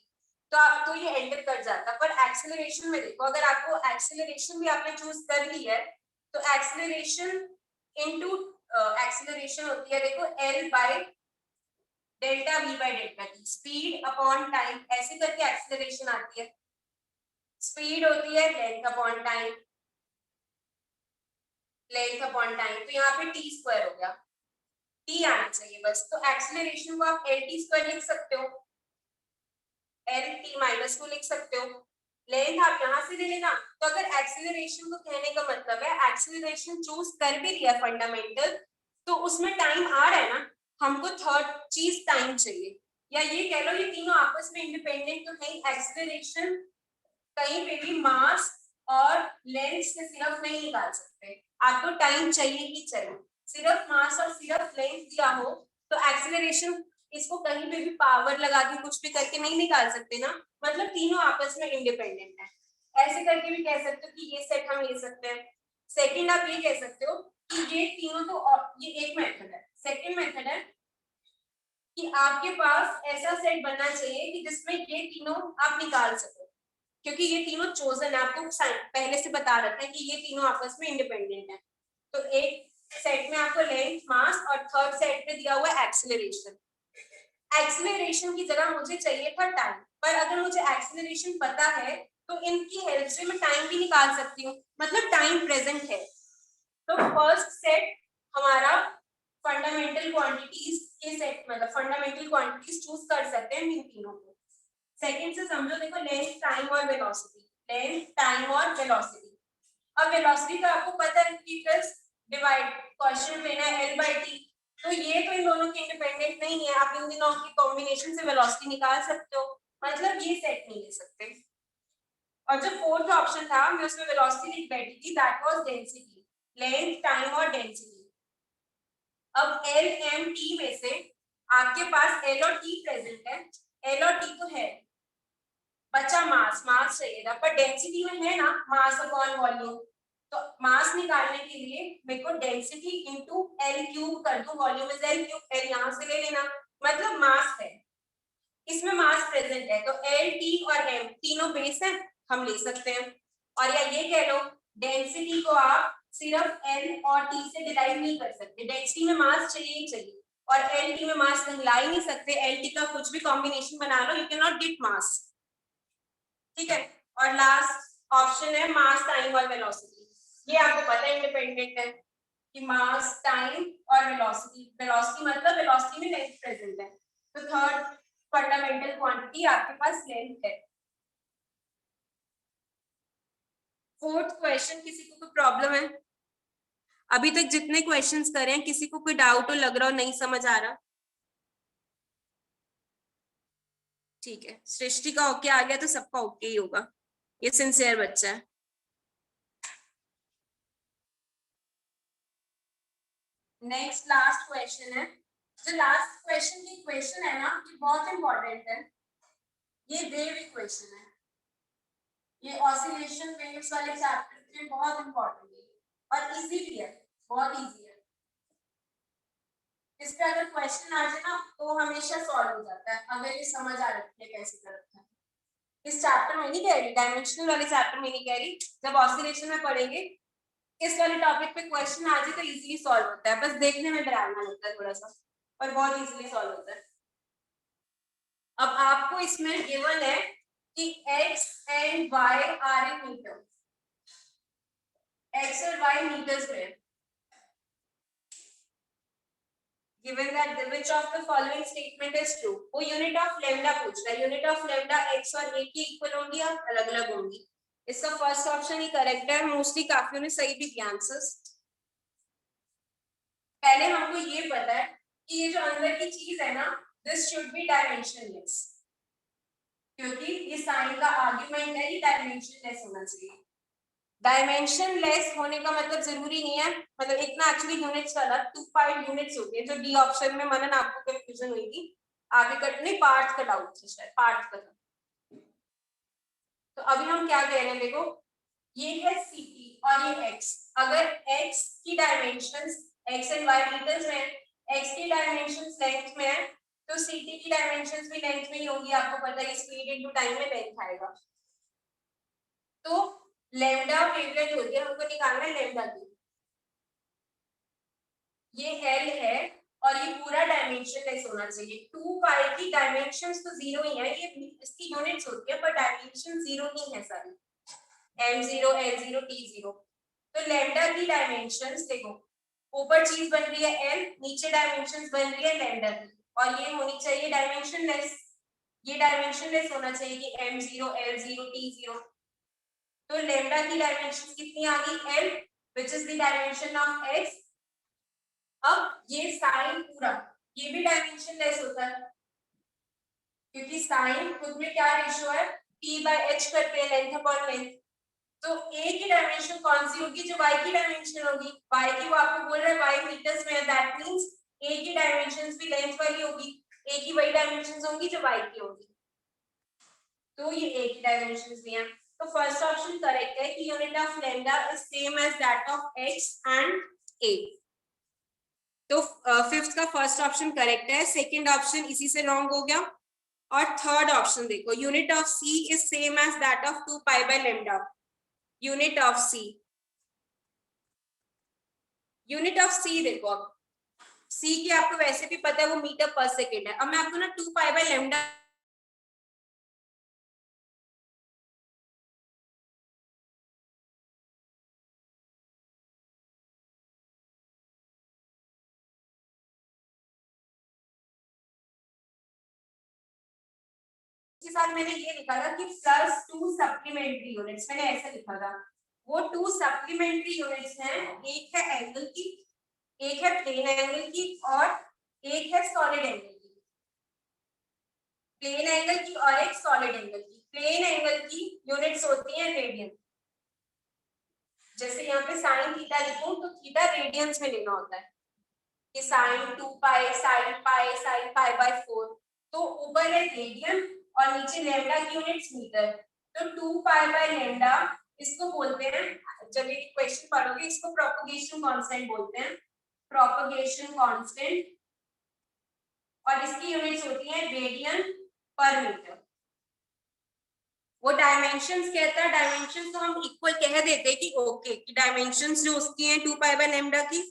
A: तो ये एंटर कर जाता। पर एक्सेलरेशन में देखो, अगर आपको एक्सेलरेशन भी आपने चूज कर ली है तो एक्सेलरेशन इनटू एक्सेलरेशन होती है, देखो L by delta we by delta T, speed upon time, ऐसे करके एक्सेलरेशन आती है। स्पीड होती है length upon time, length upon time, तो यहाँ पे टी स्क्वायर हो गया, टी आना चाहिए बस। तो एक्सेलरेशन को आप एल टी स्क्वायर लिख सकते हो, एल टी माइनस 2 लिख सकते हो। लेंथ आप यहाँ से ले लेना। तो अगर एक्सेलरेशन को कहने का मतलब है एक्सेलरेशन चूज कर भी लिया फंडामेंटल, तो उसमें टाइम आ रहा है ना, हमको थर्ड चीज टाइम चाहिए, या ये कह लो ये तीनों आपस में इंडिपेंडेंट तो नहीं, एक्सेलरेशन कहीं पे भी मास और लेंथ से सिर्फ नहीं निकाल सकते, आपको टाइम चाहिए ही चाहिए। सिर्फ मास और सिर्फ लेंथ दिया हो तो एक्सेलरेशन इसको कहीं पे भी पावर लगा के कुछ भी करके नहीं निकाल सकते ना, मतलब तीनों आपस में इंडिपेंडेंट है। ऐसे करके भी कह सकते हो कि ये सेट हम ले सकते हैं। सेकंड आप ये कह सकते हो कि ये तीनों तो, ये एक मेथड है। सेकंड मेथड है कि आपके पास ऐसा सेट बनना चाहिए कि जिसमें ये तीनों आप निकाल सको, क्योंकि ये तीनों चोजन, आपको पहले से बता रखा है कि ये तीनों आपस में इंडिपेंडेंट है। तो एक सेट में आपको लेंथ, मास और थर्ड सेट में दिया हुआ है एक्सेलरेशन। एक्सेलरेशन की जगह मुझे चाहिए था टाइम, पर अगर मुझे एक्सेलरेशन पता है तो इनकी हेल्प से मैं टाइम भी निकाल सकती हूँ, मतलब टाइम प्रेजेंट है। तो फर्स्ट सेट हमारा फंडामेंटल क्वांटिटीज के सेट, मतलब फंडामेंटल क्वांटिटीज चूज कर सकते हैं इन तीनों को। सेकंड से समझो, देखो लेंथ, टाइम और वेलोसिटी, लेंथ, टाइम और वेलोसिटी। अब वेलोसिटी तो आपको पता है कि प्लस डिवाइड क्वेश्चन लेना है L by T, तो ये तो इन दोनों के इंडिपेंडेंट नहीं है, आप इन दोनों की कॉम्बिनेशन से वेलोसिटी निकाल सकते हो, मतलब ये सेट नहीं ले सकते। और जो फोर्थ ऑप्शन था मैं उसमें वेलोसिटी लिख बैठी थी, that was density, length, time और डेंसिटी। अब L M T में से आपके पास L और T प्रेजेंट है, L और T तो है, बचा मास, मास चाहिए था, पर डेंसिटी में है ना मास अपॉन वॉल्यूम, तो मास निकालने के लिए मेरे को डेंसिटी इनटू L क्यूब कर दूं, volume is L cube, L यहां से ले लेना, मतलब मास है, इसमें मास प्रेजेंट है, तो L T और M तीनों बेस है, हम ले सकते हैं। और या ये कह लो डेंसिटी को आप सिर्फ L और T से डिराइव नहीं कर सकते, डेंसिटी में मास चाहिए ही चाहिए, और L T में मास कहीं ला ही नहीं सकते, L T का कुछ भी कॉम्बिनेशन बना लो, यू कैन नॉट गेट मास, ठीक है। और लास्ट ऑप्शन है मास, टाइम और वेलोसिटी, ये आपको पता है इंडिपेंडेंट है कि मास, टाइम और वेलोसिटी, वेलोसिटी मतलब वेलोसिटी में लेंथ प्रेजेंट है, तो थर्ड फंडामेंटल क्वांटिटी आपके पास लेंथ है। फोर्थ क्वेश्चन, किसी को कोई प्रॉब्लम है? अभी तक जितने क्वेश्चंस करे हैं किसी को कोई डाउट हो, लग रहा हो नहीं समझ आ रहा? ठीक है, सृष्टि का ओके आ गया तो सबका ओके ही होगा, ये सिंसियर बच्चा है। नेक्स्ट लास्ट क्वेश्चन है, जो लास्ट क्वेश्चन की क्वेश्चन है ना, ये बहुत इंपॉर्टेंट है, ये वेव इक्वेशन है, ये ऑसिलेशन वेव्स वाले चैप्टर के बहुत इंपॉर्टेंट है और इजी भी है, बहुत इजी है, इस पे अगर क्वेश्चन आ जाए ना तो हमेशा सॉल्व हो जाता है, अगर ये समझ आ रखी है कैसे करना है। इस चैप्टर में नहीं कह रही, डायमेंशनल वाले चैप्टर में नहीं कह रही, जब ऑसिलेशन में पढ़ेंगे इस वाले टॉपिक पे क्वेश्चन आ जाए तो इजीली सॉल्व होता है, बस देखने में डरावना लगता है थोड़ा सा, पर बहुत इजीली सॉल्व होता है। अब आपको इसमें गिवन है कि x and y are in metre, x और y मीटर्स में, given that the which of the following statement is true, वो यूनिट ऑफ लैम्डा पूछ रहा है, यूनिट ऑफ लैम्डा x और a की इक्वल होंगी या अलग-अलग होंगी? इसका फर्स्ट ऑप्शन ही करेक्ट है, मोस्टली काफियों ने सही भी दिया आंसर्स। पहले हमको ये पता है कि ये जो अंदर की चीज है ना, दिस शुड बी डायमेंशनलेस, क्योंकि ये साइन का आर्गुमेंट है, ये डायमेंशनलेस होना चाहिए। डायमेंशन लेस होने का मतलब जरूरी नहीं है, मतलब इतना एक्चुअली यूनिट्स वाला 2 यूनिट्स होती है, जो डी ऑप्शन में मनन आपको कंफ्यूजन हुई थी, आगे कट नहीं, पार्ट्स का डाउट था शायद, पार्ट्स का था। तो अभी हम क्या कह रहे हैं, देखो ये है सीटी और ये एक्स, अगर एक्स की dimensions X and Y metres में, एक्स की डायमेंशंस लेंथ में है, तो सीटी की डायमेंशंस भी लेंथ में ही होगी, आपको पता है स्पीड इनटू टाइम में लेंथ आएगा, तो लैम्डा वेवलेंथ होती है, हमको निकालना है लैम्डा की, ये L है और ये पूरा डायमेंशन लेस होना चाहिए, 2 पाई की डायमेंशंस तो जीरो ही है, ये इसकी यूनिट्स होती है पर डायमेंशन जीरो ही है सारी, m0 l0 t0, तो लैम्डा की डायमेंशंस देखो, ऊपर चीज बन रही है L, नीचे डायमेंशंस बन रही है लैम्डा की, और ये होनी चाहिए डायमेंशन लेस, ये डायमेंशन लेस होना चाहिए कि m0 l0 t0, तो लैम्डा की डायमेंशन कितनी आ गई L, which is the dimension of x। अब ये साइन पूरा, ये भी डायमेंशन लेस होता है, क्योंकि साइन खुद में क्या रेशियो है, p by h करके है, लेंथ अपॉन लेंथ, तो a की डायमेंशन कौन सी होगी, जो y की डायमेंशन होगी, y की वो आपको बोल रहा है y मीटर्स में है, दैट मींस a की डायमेंशंस भी लेंथ वाली होगी, a की वही डायमेंशंस होंगी जो y की होगी, तो ये a की डायमेंशंस भी हैं, तो फर्स्ट ऑप्शन करेक्ट है कि unit of lambda is same as that of x and a, तो फिफ्थ का फर्स्ट ऑप्शन करेक्ट है, सेकंड ऑप्शन इसी से रॉन्ग हो गया, और थर्ड ऑप्शन देखो, unit of c is same as that of 2 pi by lambda, unit of c, unit of c देखो, अब c की आपको वैसे भी पता है वो मीटर पर सेकेंड है, अब मैं आपको ना 2 पाई बाय लैम्डा उसके साथ मैंने ये लिखा था कि प्लस 2 सप्लीमेंट्री यूनिट्स, मैंने ऐसे लिखा था। वो 2 सप्लीमेंट्री यूनिट्स हैं, एक है एंगल की, एक है प्लेन एंगल की और एक है सॉलिड एंगल की। प्लेन एंगल की और एक सॉलिड एंगल की। प्लेन एंगल की यूनिट्स होती हैं रेडियन। जैसे यहाँ पे साइन थीटा लिखूं तो थीटा रेडियंस में लेना होता है कि sine 2 pi, sine pi by 4। तो ऊपर है रेडियन और नीचे लैम्डा की यूनिट्स मीटर। तो 2 पाई बाय लैम्डा इसको बोलते हैं, जब ये क्वेश्चन पढ़ोगे इसको प्रोपगेशन कांस्टेंट बोलते हैं, प्रोपगेशन कांस्टेंट। और इसकी यूनिट्स होती है रेडियन पर मीटर। वो डायमेंशंस कहता है, डायमेंशंस तो हम इक्वल कह देते हैं कि ओके कि डायमेंशंस जो उसकी हैं 2 पाई बाय लैम्डा की,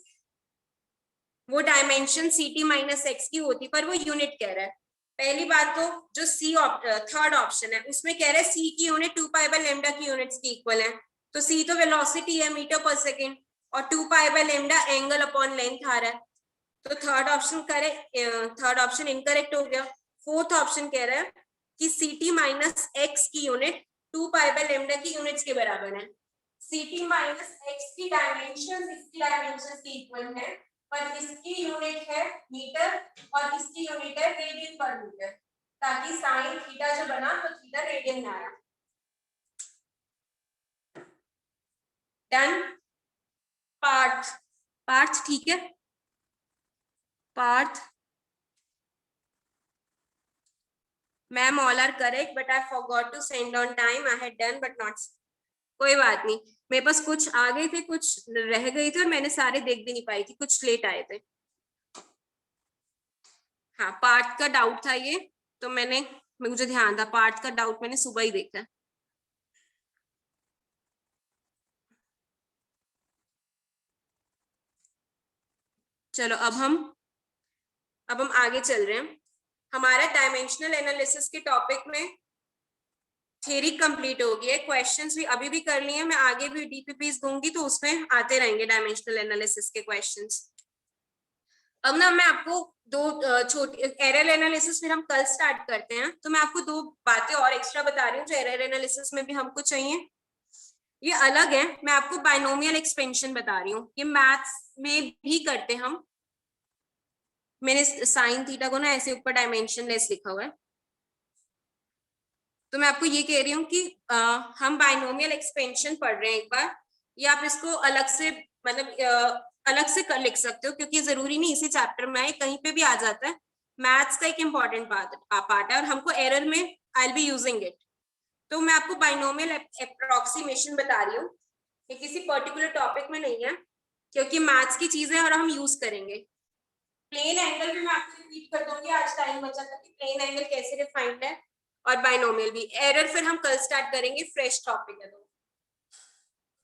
A: वो डायमेंशन ct माइनस एक्स की होती, पर वो यूनिट कह रहा है। पहली बात तो जो सी थर्ड ऑप्शन है उसमें कह रहा है सी की यूनिट 2 पाई बाय लैम्डा की यूनिट्स की इक्वल है, तो सी तो वेलोसिटी है मीटर पर सेकेंड और 2 pi by lambda angle upon length आ रहा है। तो third option correct, third option incorrect हो गया। फोर्थ ऑप्शन कह रहा है कि ct माइनस एक्स की यूनिट 2 पाई बाय लैम्डा की यूनिट्स के बराबर है। ct माइनस एक्स की डायमेंशन इसकी डायमेंशन की इक्वल है, पर इसकी यूनिट है मीटर और इसकी यूनिट है रेडियन पर मीटर, ताकि साइन थीटा जो बना तो थीटा रेडियन में आया। डन। पार्थ, पार्थ ठीक है। Parth, ma'am all are correct but I forgot to send on time, I had done but not. कोई बात नहीं, मेरे पास कुछ आ गए थे कुछ रह गए थे और मैंने सारे देख भी नहीं पाई थी, कुछ लेट आए थे। हाँ पार्थ का डाउट था ये, तो मुझे ध्यान था, पार्थ का डाउट मैंने सुबह ही देखा। चलो अब हम आगे चल रहे हैं। हमारा डायमेंशनल एनालिसिस के टॉपिक में थ्योरी कंप्लीट हो गई है, क्वेश्चंस भी अभी भी कर लिए हैं, मैं आगे भी डीपीपीस दूंगी तो उसमें आते रहेंगे डायमेंशनल एनालिसिस के क्वेश्चंस। अब ना मैं आपको दो छोटे एरर एनालिसिस फिर हम कल स्टार्ट करते हैं, तो मैं आपको दो बातें और एक्स्ट्रा बता रही हूँ जो एरर एनालिसिस में भी हमको चाहिए। ये अलग है, मैं आपको बाइनोमियल एक्सपेंशन बता रही हूँ, ये मैथ्स में भी करते हम। मैंने साइन थीटा को ना ऐसे ऊपर डायमेंशन लेस लिखा हुआ है, तो मैं आपको ये कह रही हूँ कि हम बाइनोमियल एक्सपेंशन पढ़ रहे हैं एक बार, या आप इसको अलग से मतलब अलग से कर लिख सकते हो, क्योंकि जरूरी नहीं इसी चैप्टर में आए, कहीं पे भी आ जाता है। मैथ्स का एक इंपॉर्टेंट पार्ट है और हमको एरर में I will be using it. तो मैं आपको बाइनोमियल अप्रोक्सीमेशन बता रही हूँ, ये किसी पर्टिकुलर टॉपिक में नहीं है, क्योंकि मैथ्स की चीज है और हम यूज करेंगे। प्लेन एंगल भी मैं आपको रिपीट कर दूंगी, आज टाइम बचा था कि प्लेन एंगल कैसे डिफाइंड है, और बाइनोमियल भी। एरर फिर हम कल स्टार्ट करेंगे, फ्रेश टॉपिक है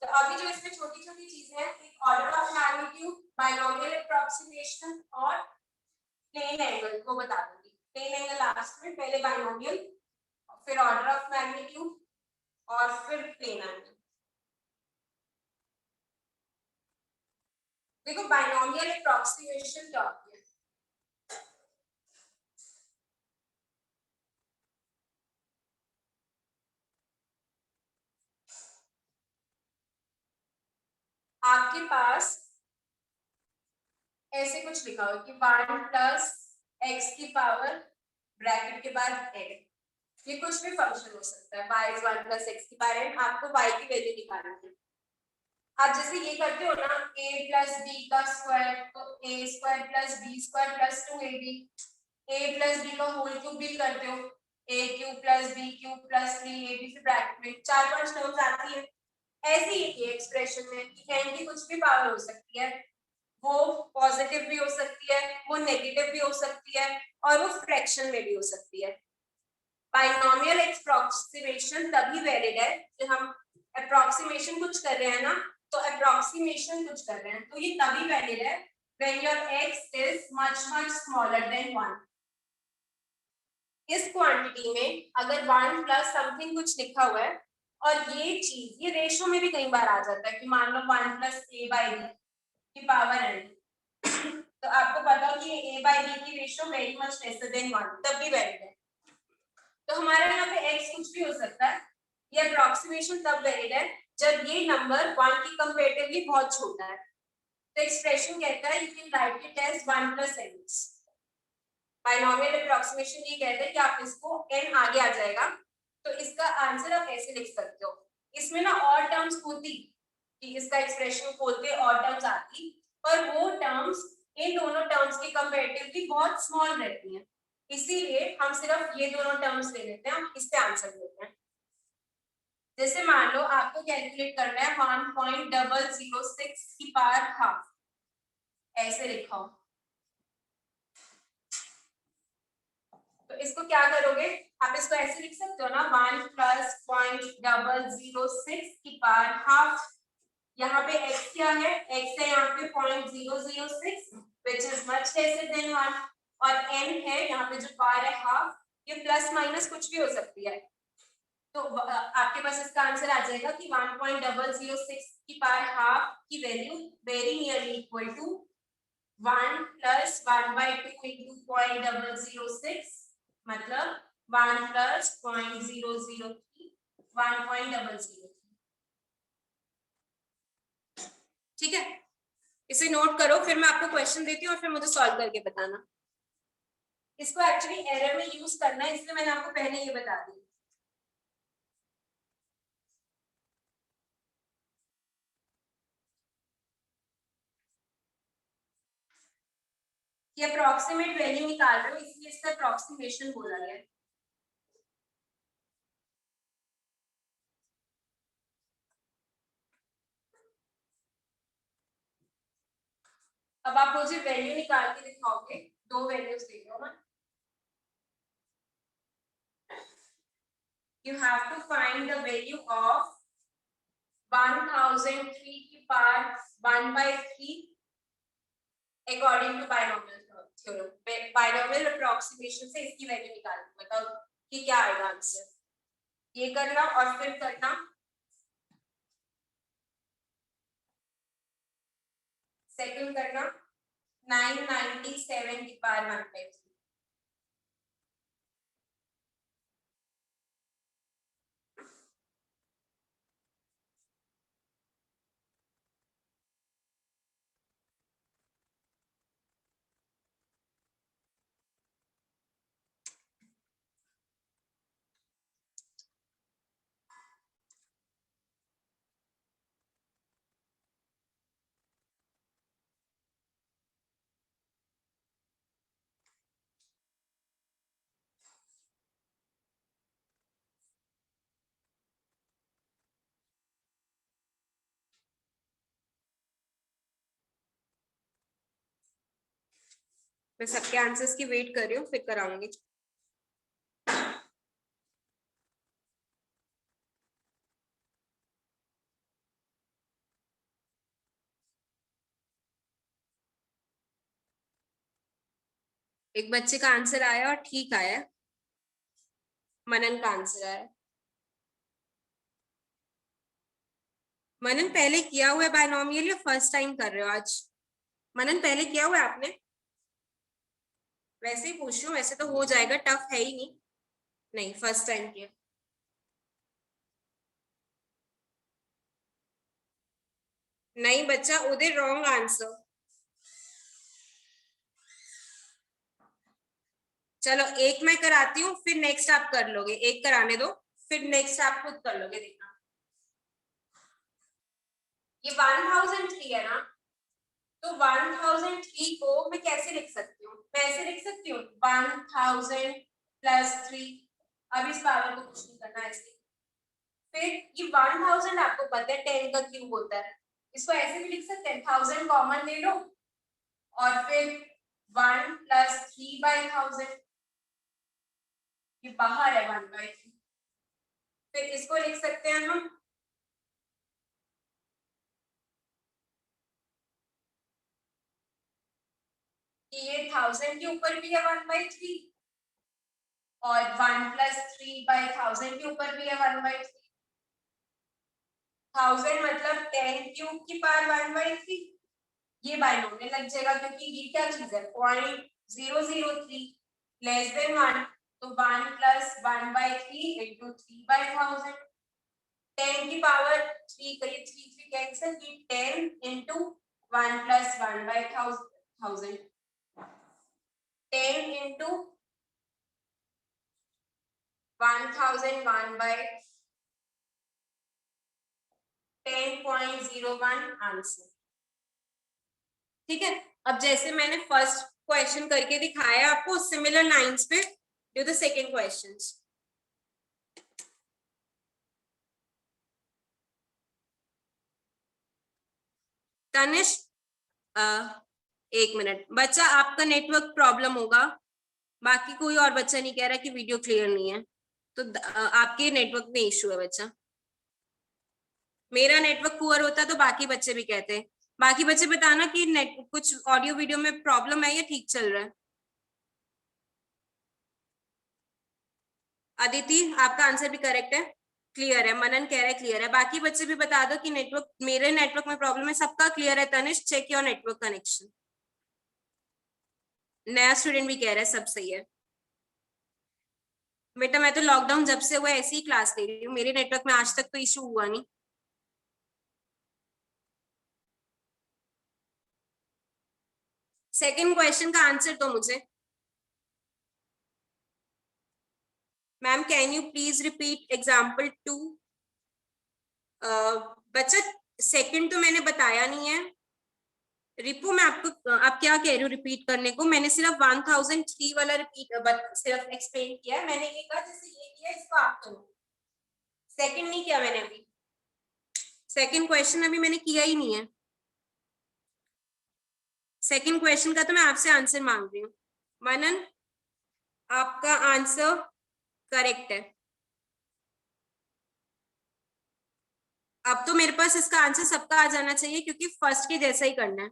A: तो अभी जो इसमें छोटी छोटी चीजें हैं, एक order of magnitude, binomial approximation और प्लेन एंगल को बता दूंगी। प्लेन एंगल लास्ट में, पहले बाइनोमियल, फिर ऑर्डर ऑफ मैग्नीट्यूड और फिर प्लेन एंगल। देखो बाइनोमियल अप्रोक्सीमेशन क्या होती है। आपके पास ऐसे कुछ लिखा हो कि 1 प्लस एक्स की पावर ब्रैकेट के बाद एन, ये कुछ भी फंक्शन हो सकता है, y इज 1 प्लस एक्स की पावर एन, आपको y की वैल्यू निकालनी है। आप जैसे ये करते हो ना a प्लस b का स्क्वायर, तो a square plus b square plus 2ab, a plus b का होल क्यूब भी करते हो, a cube plus b cube plus 3ab, फिर ब्रैकेट में 4-5 टर्म्स आती है। ऐसे ही एक्सप्रेशन में n की कुछ भी पावर हो सकती है, वो पॉजिटिव भी हो सकती है, वो नेगेटिव भी हो सकती है और वो फ्रैक्शन में भी हो सकती है। बाइनोमियल अप्रोक्सीमेशन तभी वैलिड है जब हम अप्रोक्सीमेशन कुछ कर रहे हैं ना, तो अप्रोक्सीमेशन कुछ कर रहे हैं तो ये तभी वैलिड है when your x is much much smaller than 1। इस क्वांटिटी में अगर 1 प्लस समथिंग कुछ लिखा हुआ है और ये चीज ये रेशो में भी कई बार आ जाता है कि मान लो 1 प्लस a बाई b की पावर n, तो आपको पता हो कि a बाई b की ratio very much lesser than 1, तब भी वैलिड है। तो हमारा यहाँ पे x कुछ भी हो सकता है। ये अप्रोक्सीमेशन तब वैलिड है जब ये नंबर 1 की कंपैरेटिवली बहुत छोटा है। तो एक्सप्रेशन कहता है you can write it as 1 + n। Binomial approximation ये कहता है कि आप इसको n आगे आ जाएगा तो इसका आंसर आप ऐसे लिख सकते हो। इसमें ना और टर्म्स होती कि इसका एक्सप्रेशन खोलते और टर्म्स आती, पर वो टर्म्स इन दोनों टर्म्स के कंपैरेटिवली बहुत स्मॉल रहती हैं, इसीलिए हम सिर्फ ये दोनों टर्म्स ले लेते हैं, हम इस पे आंसर देते हैं। जैसे मान लो आपको कैलकुलेट करना है 1.006 की पावर हाफ, ऐसे लिखा हो तो इसको क्या करोगे, आप इसको ऐसे लिख सकते हो ना 1 + 0.006 की पावर हाफ। यहाँ पे x क्या है, x है यहाँ पे 0.006 which is much lesser than 1 और n है यहाँ पे जो पावर है हाफ, ये प्लस माइनस कुछ भी हो सकती है। तो आपके पास इसका आंसर आ जाएगा कि 1.006 की पावर हाफ की value very nearly equal to 1 + 1/2 into 0.006 मतलब 1 + 0.003 1.003। ठीक है, इसे नोट करो, फिर मैं आपको क्वेश्चन देती हूँ और फिर मुझे सॉल्व करके बताना। इसको एक्चुअली एरर में यूज करना है, इसलिए मैंने आपको पहले ये बता दी। ये अप्रोक्सीमेट वैल्यू निकाल रहे हो इसलिए इसका अप्रोक्सीमेशन बोला गया है। अब आप मुझे वैल्यू निकाल के दिखाओगे, दो वैल्यूज दे रहे हो ना। You have to find the value of 1003 की power 1/3 according to binomial theorem. Binomial approximation से इसकी वैल्यू निकालनी, बताओ कि क्या आएगा आंसर। ये करना और फिर करना सेकंड करना 997 की पावर 1/3। मैं सबके आंसर्स की वेट कर रही हूँ, फिर कराऊंगी। एक बच्चे का आंसर आया और ठीक आया, मनन का आंसर आया। मनन पहले किया हुआ है बायनोमियल या फर्स्ट टाइम कर रहे हो आज? मनन पहले किया हुआ है आपने? वैसे ही पूछ रही हूँ, वैसे तो हो जाएगा, टफ है ही नहीं। नहीं, फर्स्ट टाइम किया। नहीं बच्चा, उधर रॉन्ग आंसर। चलो एक मैं कराती हूँ, फिर नेक्स्ट आप कर लोगे, एक कराने दो फिर नेक्स्ट आप खुद कर लोगे, देखना। ये 1003 है ना, तो 1003 को मैं कैसे लिख सकती हूँ? मैं ऐसे लिख सकती हूँ 1000 + 3। अब इस पावर को कुछ नहीं करना ऐसे। फिर ये 1000 आपको पता है 10 का क्यूब होता है, इसको ऐसे भी लिख सकते हैं 1000 कॉमन ले लो और फिर 1 + 3/1000, ये बाहर है 1/3। फिर इसको लिख सकते हैं हम कि ये 1000 के ऊपर भी है 1/3 और 1 + 3/1000 के ऊपर भी है 1/3। 1000 मतलब 10 क्यूब की पावर 1/3। ये बाइनोमियल लग जाएगा क्योंकि ये क्या चीज है 0.003 < 1। तो 1 + 1/3 × 3/1000, 10 की पावर 3 करिए, 3 कैंसिल, 10 × 1 + 1/1000, 10 × 1000 1/10.01 आंसर। ठीक है, अब जैसे मैंने फर्स्ट क्वेश्चन करके दिखाया आपको, सिमिलर लाइंस पे do the second questions. Tanish, एक मिनट बच्चा, आपका नेटवर्क प्रॉब्लम होगा, बाकी कोई और बच्चा नहीं कह रहा कि वीडियो क्लियर नहीं है, तो आपके नेटवर्क में इश्यू है बच्चा। मेरा नेटवर्क पुअर होता तो बाकी बच्चे भी कहते। बाकी बच्चे बताना कि नेट कुछ ऑडियो वीडियो में प्रॉब्लम है या ठीक चल रहा है। अदिति, आपका आंसर भी करेक्ट है, क्लियर है। मनन कह रहा है क्लियर है। बाकी बच्चे भी बता दो कि नेटवर्क, मेरे नेटवर्क में प्रॉब्लम है, सबका क्लियर है। Tanish, check your network connection. नया स्टूडेंट भी कह रहा है सब सही है। बेटा मैं तो लॉकडाउन जब से हुआ ऐसी ही क्लास ले रही हूँ, मेरे नेटवर्क में आज तक तो इशू हुआ नहीं। सेकंड क्वेश्चन का आंसर दो मुझे। Ma'am can you please repeat example 2? बच्चा सेकंड तो मैंने बताया नहीं है। रिपू, मैं आपको, आप क्या कह रहे हो रिपीट करने को? मैंने सिर्फ 1003 वाला रिपीट सिर्फ एक्सप्लेन किया है। मैंने ये कहा जैसे ये किया इसको आप करो, सेकंड नहीं किया मैंने अभी। सेकंड क्वेश्चन अभी मैंने किया ही नहीं है। सेकंड क्वेश्चन का तो मैं आपसे आंसर मांग रही हूँ। मनन, आपका आंसर करेक्ट है। अब तो मेरे पास इसका आंसर सबका आ जाना चाहिए क्योंकि फर्स्ट के जैसा ही करना है।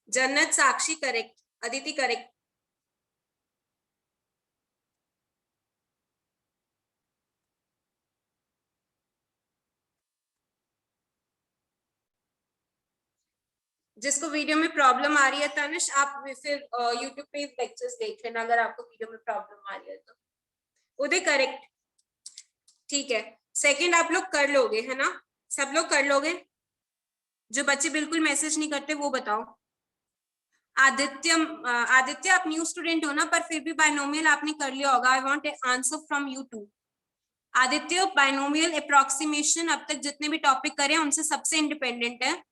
A: जन्नत, साक्षी करेक्ट, अदिति करेक्ट। जिसको वीडियो में प्रॉब्लम आ रही है तनिष, आप फिर यूट्यूब पे लेक्चर्स देख लेना अगर आपको वीडियो में प्रॉब्लम आ रही है तो। उदय करेक्ट, ठीक है। सेकंड आप लोग कर लोगे है ना? सब लोग कर लोगे? जो बच्चे बिल्कुल मैसेज नहीं करते वो बताओ। आदित्य, आदित्य आप न्यू स्टूडेंट हो ना, पर फिर भी बायनोमियल आपने कर लिया होगा। I want answer from you too. Aditya, binomial approximation अब तक जितने भी टॉपिक करे उनसे सबसे इंडिपेंडेंट है,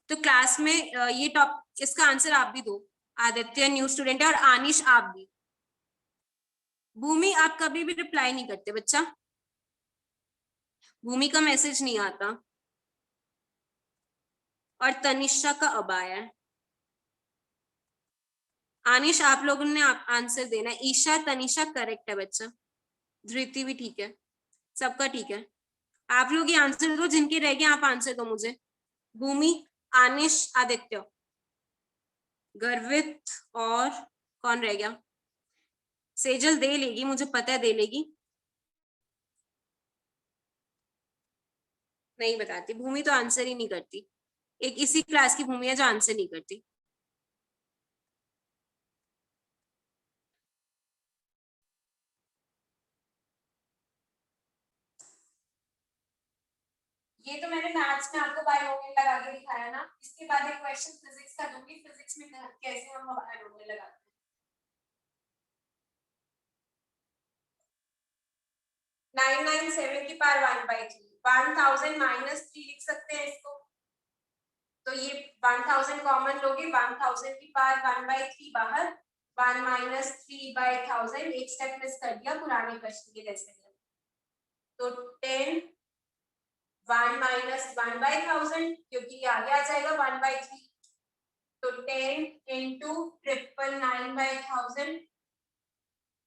A: तो क्लास में ये टॉपिक, इसका आंसर आप भी दो। आदित्य न्यू स्टूडेंट है, और आनिश आप भी। भूमि, आप कभी भी रिप्लाई नहीं करते बच्चा, भूमि का मैसेज नहीं आता। और तनिषा का अब आया है। आनिश, आप लोगों ने आंसर देना है। ईशा, तनिषा करेक्ट है बच्चा, धृति भी ठीक है, सबका ठीक है। आप लोग ये आंसर दो, जिनके रह गए आप आंसर दो मुझे। भूमि, आनिश, आदित्य, गर्वित, और कौन रह गया? सेजल दे लेगी, मुझे पता है दे लेगी। नहीं बताती भूमि, तो आंसर ही नहीं करती। एक इसी क्लास की भूमि है जो आंसर नहीं करती। ये तो मैंने मैथ्स में आपको बायनोमियल लगा के दिखाया ना। इसके बाद एक क्वेश्चन फिजिक्स का दूंगी, फिजिक्स में कैसे हम बायनोमियल लगाते हैं। 997 की पावर 1/3, 1000 - 3 लिख सकते हैं इसको। तो ये 1000 कॉमन लोगे, 1000 की पावर 1/3 बाहर, 1 - 3/1000, एक स्टेप मिस कर दिया पुराने प्रश्न के जैसे। तो 10, 1 - 1/1000, क्योंकि ये आगे आ जाएगा 1/3। तो 10 into 999/1000,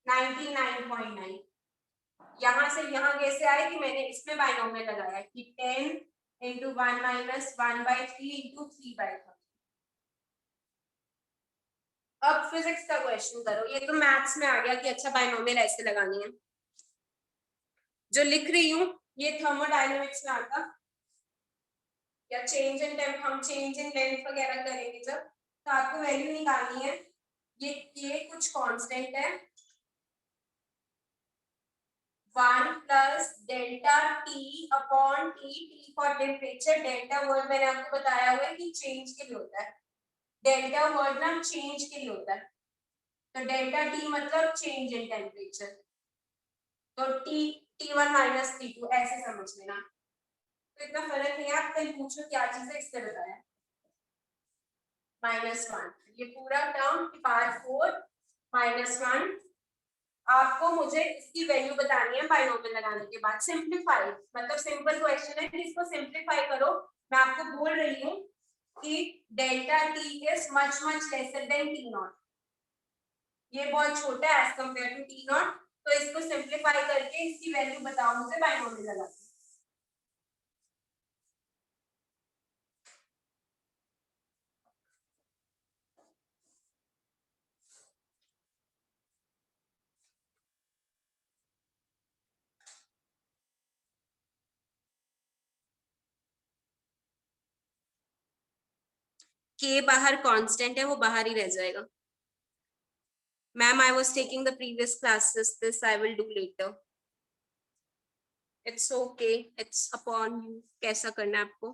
A: 99.9। यहां से यहां कैसे आए कि मैंने इसमें बायनोमियल लगाया कि 10 into 1 - 1/3 into 3/1000। अब फिजिक्स का क्वेश्चन करो। ये तो मैथ्स में आ गया कि अच्छा बायनोमियल ऐसे लगानी है। जो लिख रही हूँ ये थर्मोडायनेमिक्स में आता, या चेंज इन टेम्प, हम चेंज इन लेंथ वगैरह करेंगे जब, तो आपको वैल्यू निकालनी है। ये k कुछ कांस्टेंट है 1 plus delta T upon T, T for temperature, delta word मैंने आपको बताया हुआ है कि चेंज के लिए होता है, डेल्टा वर्ड ना चेंज के लिए होता है, तो डेल्टा टी मतलब चेंज इन टेम्परेचर, तो टी T1 माइनस T2 ऐसे समझ लेना, तो इतना फर्क नहीं है। आप कहीं पूछो क्या चीज है, इससे बताया -1, ये पूरा टर्म पार्ट 4 -1, आपको मुझे इसकी वैल्यू बतानी है बाइनोमियल लगाने के बाद। सिंपलीफाई मतलब सिंपल क्वेश्चन है कि इसको सिंपलीफाई करो। मैं आपको बोल रही हूँ कि delta T is much lesser than T naught, ये बहुत छोटा है as compare to T naught, तो इसको सिंपलीफाई करके इसकी वैल्यू बताओ मुझे बाइनोमियल लगा के। के बाहर कांस्टेंट है, वो बाहर ही रह जाएगा। Ma'am I was taking the previous classes, this I will do later, it's okay, it's upon you, कैसा करना है आपको।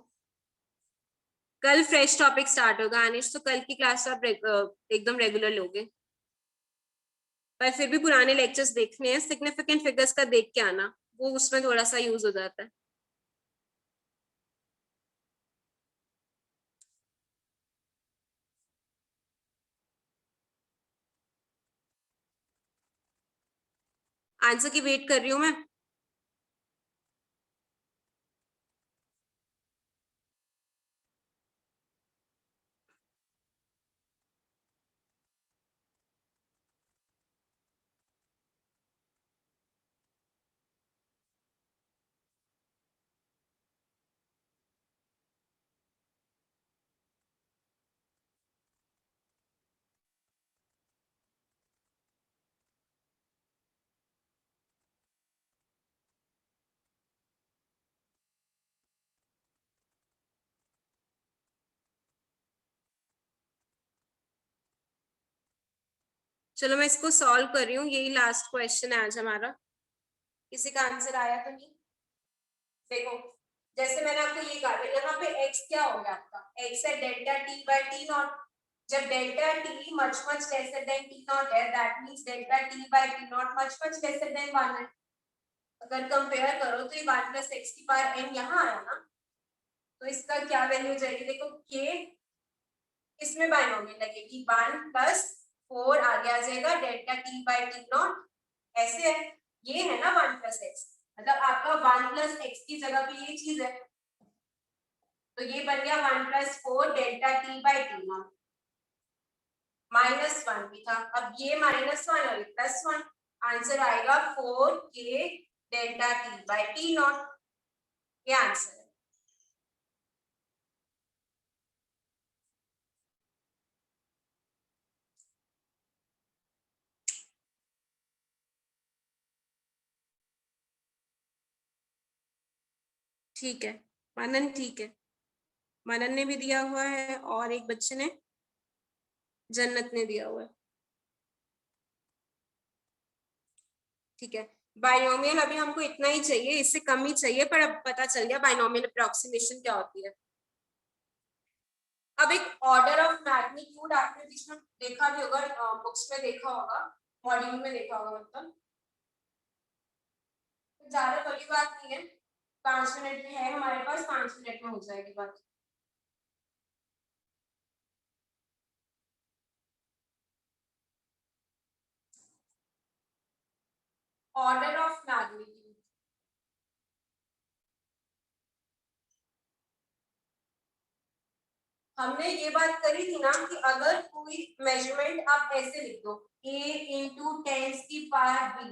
A: कल फ्रेश टॉपिक स्टार्ट होगा अनिश, तो कल की क्लास आप एकदम रेगुलर लोगे, पर फिर भी पुराने लेक्चर्स देखने हैं, सिग्निफिकेंट फिगर्स का देख के आना, वो उसमें थोड़ा सा यूज हो जाता है। आंसर की वेट कर रही हूँ मैं। चलो मैं इसको सॉल्व कर रही हूँ, यही लास्ट क्वेश्चन है आज हमारा। किसी का आंसर आया तो नहीं? देखो जैसे मैंने आपको ये कहा था, यहाँ पे x क्या हो गया आपका, x है delta T by T naught, जब delta t much lesser than T naught है, that means delta T by T naught much lesser than 1 है। अगर कंपेयर करो तो ये 1 प्लस एक्स की पावर n यहाँ आया ना, तो इसका क्या वैल्यू हो जाएगी, देखो k इसमें बाइनोमियल लगेगी, 1 प्लस 4 आगे आ जाएगा delta T by T naught, ऐसे है, ये है ना 1 प्लस एक्स, मतलब आपका 1 प्लस एक्स की जगह पे ये चीज है, तो ये बन गया 1 plus 4 delta T by T naught, -1 भी था, अब ये -1 और +1, आंसर आएगा 4k delta T by T naught, ये आंसर है। ठीक है मनन, ठीक है, मनन ने भी दिया हुआ है और एक बच्चे ने, जन्नत ने दिया हुआ है। ठीक है, बाइनोमियल अभी हमको इतना ही चाहिए, इससे कम ही चाहिए, पर अब पता चल गया बाइनोमियल अप्रोक्सीमेशन क्या होती है। अब एक ऑर्डर ऑफ मैग्नीट्यूड आपने बीच में देखा भी होगा, बुक्स में देखा होगा, मॉड्यूल में देखा होगा, मतलब ज्यादा बड़ी बात नहीं है, 5 मिनट में है हमारे पास, 5 मिनट में हो जाएगी बात। ऑर्डर ऑफ मैग्नीट्यूड, हमने ये बात करी थी ना कि अगर कोई मेजरमेंट आप ऐसे लिख दो a इंटू 10 की पावर b,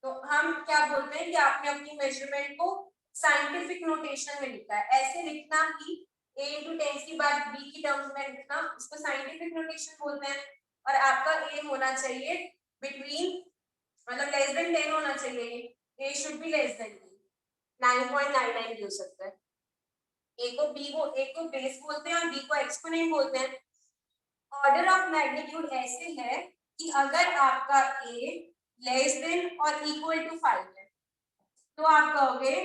A: तो हम क्या बोलते हैं कि आपने अपनी मेजरमेंट को साइंटिफिक नोटेशन में लिखा है, ऐसे लिखना कि a इंटू 10 की पावर b की टर्म्स में लिखना, उसको साइंटिफिक नोटेशन बोलते हैं। और आपका a होना चाहिए बिटवीन, मतलब लेस देन 10 होना चाहिए, a should be less than 9.99 भी हो सकता है। ए को बी को, ए को बेस बोलते हैं और बी को एक्सपोनेंट बोलते हैं, ऑर्डर ऑफ मैग्नीट्यूड ऐसे है कि अगर आपका a लेस देन और इक्वल टू 5 है तो आप कहोगे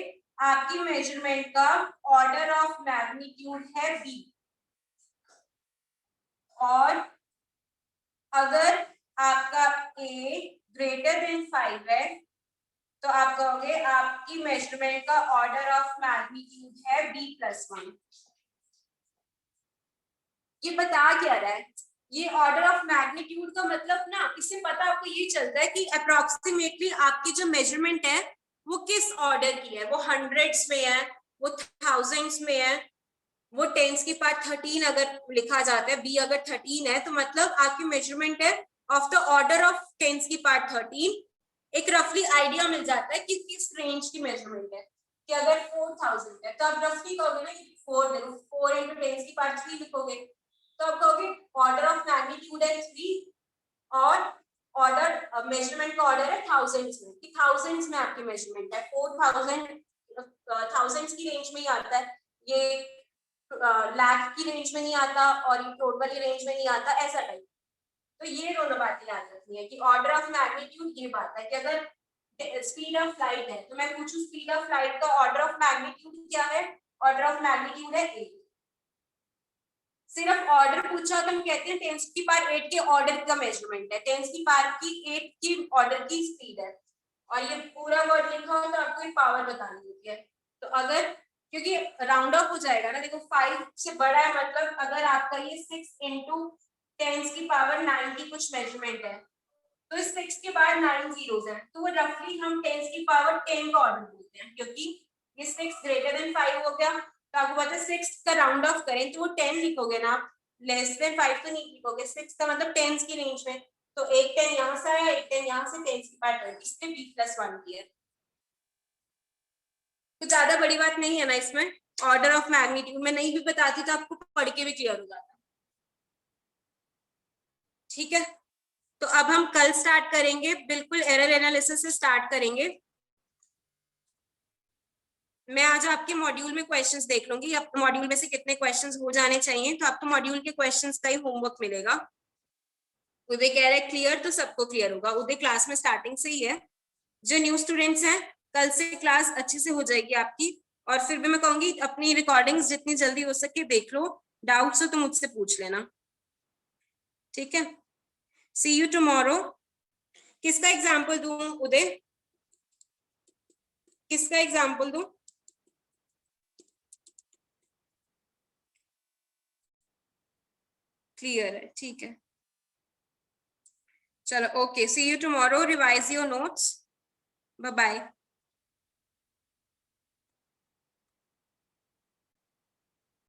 A: आपकी मेजरमेंट का ऑर्डर ऑफ मैग्नीट्यूड है b, और अगर आपका a ग्रेटर देन 5 है तो आप कहोगे आपकी मेजरमेंट का ऑर्डर ऑफ मैग्नीट्यूड है b+1। ये बता क्या रहा है? ये ऑर्डर ऑफ मैग्नीट्यूड का मतलब ना, इससे पता आपको ये चलता है कि अप्रोक्सीमेटली आपकी जो मेजरमेंट है वो किस ऑर्डर की है, वो हंड्रेड्स में है, वो थाउजेंड्स में है, वो टेंस की पावर 13 अगर लिखा जाता है, बी अगर 13 है तो मतलब आपकी मेजरमेंट है of the order of tens की पावर 13। एक रफली आइडिया मिल जाता है कि किस रेंज की मेजरमेंट है। कि अगर 4000 है तो आप रफली कहोगे ना कि 4 देखो 4 into टेंस की पावर 3 लिखोगे तो आप कहोगे ऑर्डर ऑफ मैग्नीट्यूड है 3 और ऑर्डर मेजरमेंट का ऑर्डर है थाउजेंड्स में, कि थाउजेंड्स में आपकी मेजरमेंट है। 4000 थाउजेंड्स की रेंज में ही आता है, ये लाख की रेंज में नहीं आता और ये करोड़ वाली रेंज में नहीं आता, ऐसा टाइप। तो ये दोनों बातें याद रखनी है कि ऑर्डर ऑफ मैग्नीट्यूड ये बात है कि अगर स्पीड ऑफ लाइट है तो मैं पूछूं स्पीड ऑफ लाइट का ऑर्डर ऑफ मैग्नीट्यूड क्या है, ऑर्डर ऑफ मैग्नीट्यूड है 8। सिर्फ ऑर्डर पूछा तो हम कहते हैं 10 की पावर 8 के ऑर्डर का मेजरमेंट है, 10 की पावर की 8 की ऑर्डर की स्पीड है, और ये पूरा वर्ड लिखा हो तो आपको एक पावर बतानी होती है। तो अगर क्योंकि राउंड ऑफ हो जाएगा ना, देखो 5 से बड़ा है मतलब अगर आपका ये 6 into 10 की पावर 9 की कुछ मेजरमेंट है तो इस 6 के बाद 9 जीरोस हैं तो वो रफली हम 10 की पावर 10 का ऑर्डर बोलते हैं, क्योंकि ये 6 ग्रेटर देन 5 हो गया तो आपको पता है 6 का राउंड ऑफ करें तो वो 10 लिखोगे ना, लेस देन 5 तो नहीं लिखोगे, 6 का मतलब 10 की रेंज में, तो एक 10 यहाँ से आया, एक 10 यहाँ से, 10 की पावर 20, इसलिए b+1 की है। कुछ ज्यादा बड़ी बात नहीं है ना इसमें, ऑर्डर ऑफ मैग्नीट्यूड में नहीं भी बताती तो आपको पढ़ के भी क्लियर हो जाता। ठीक है, तो अब हम कल स्टार्ट करेंगे, बिल्कुल एरर एनालिसिस से स्टार्ट करेंगे। मैं आज आपके मॉड्यूल में क्वेश्चंस देख लूंगी, आपके मॉड्यूल में से कितने क्वेश्चंस हो जाने चाहिए, तो आपको मॉड्यूल के क्वेश्चंस का ही होमवर्क मिलेगा। उदय कह रहा है क्लियर, तो सबको क्लियर होगा, उदय क्लास में स्टार्टिंग से ही है। जो न्यू स्टूडेंट्स हैं कल से क्लास अच्छे से हो जाएगी आपकी, और फिर भी मैं कहूंगी अपनी रिकॉर्डिंग्स जितनी जल्दी हो सके देख लो, डाउट्स हो तो मुझसे पूछ लेना, ठीक है। सी यू टुमारो। किसका एग्जाम्पल दूं उदय, किसका एग्जाम्पल दूं? क्लियर है, ठीक है, चलो okay, see you tomorrow, revise your notes, bye bye.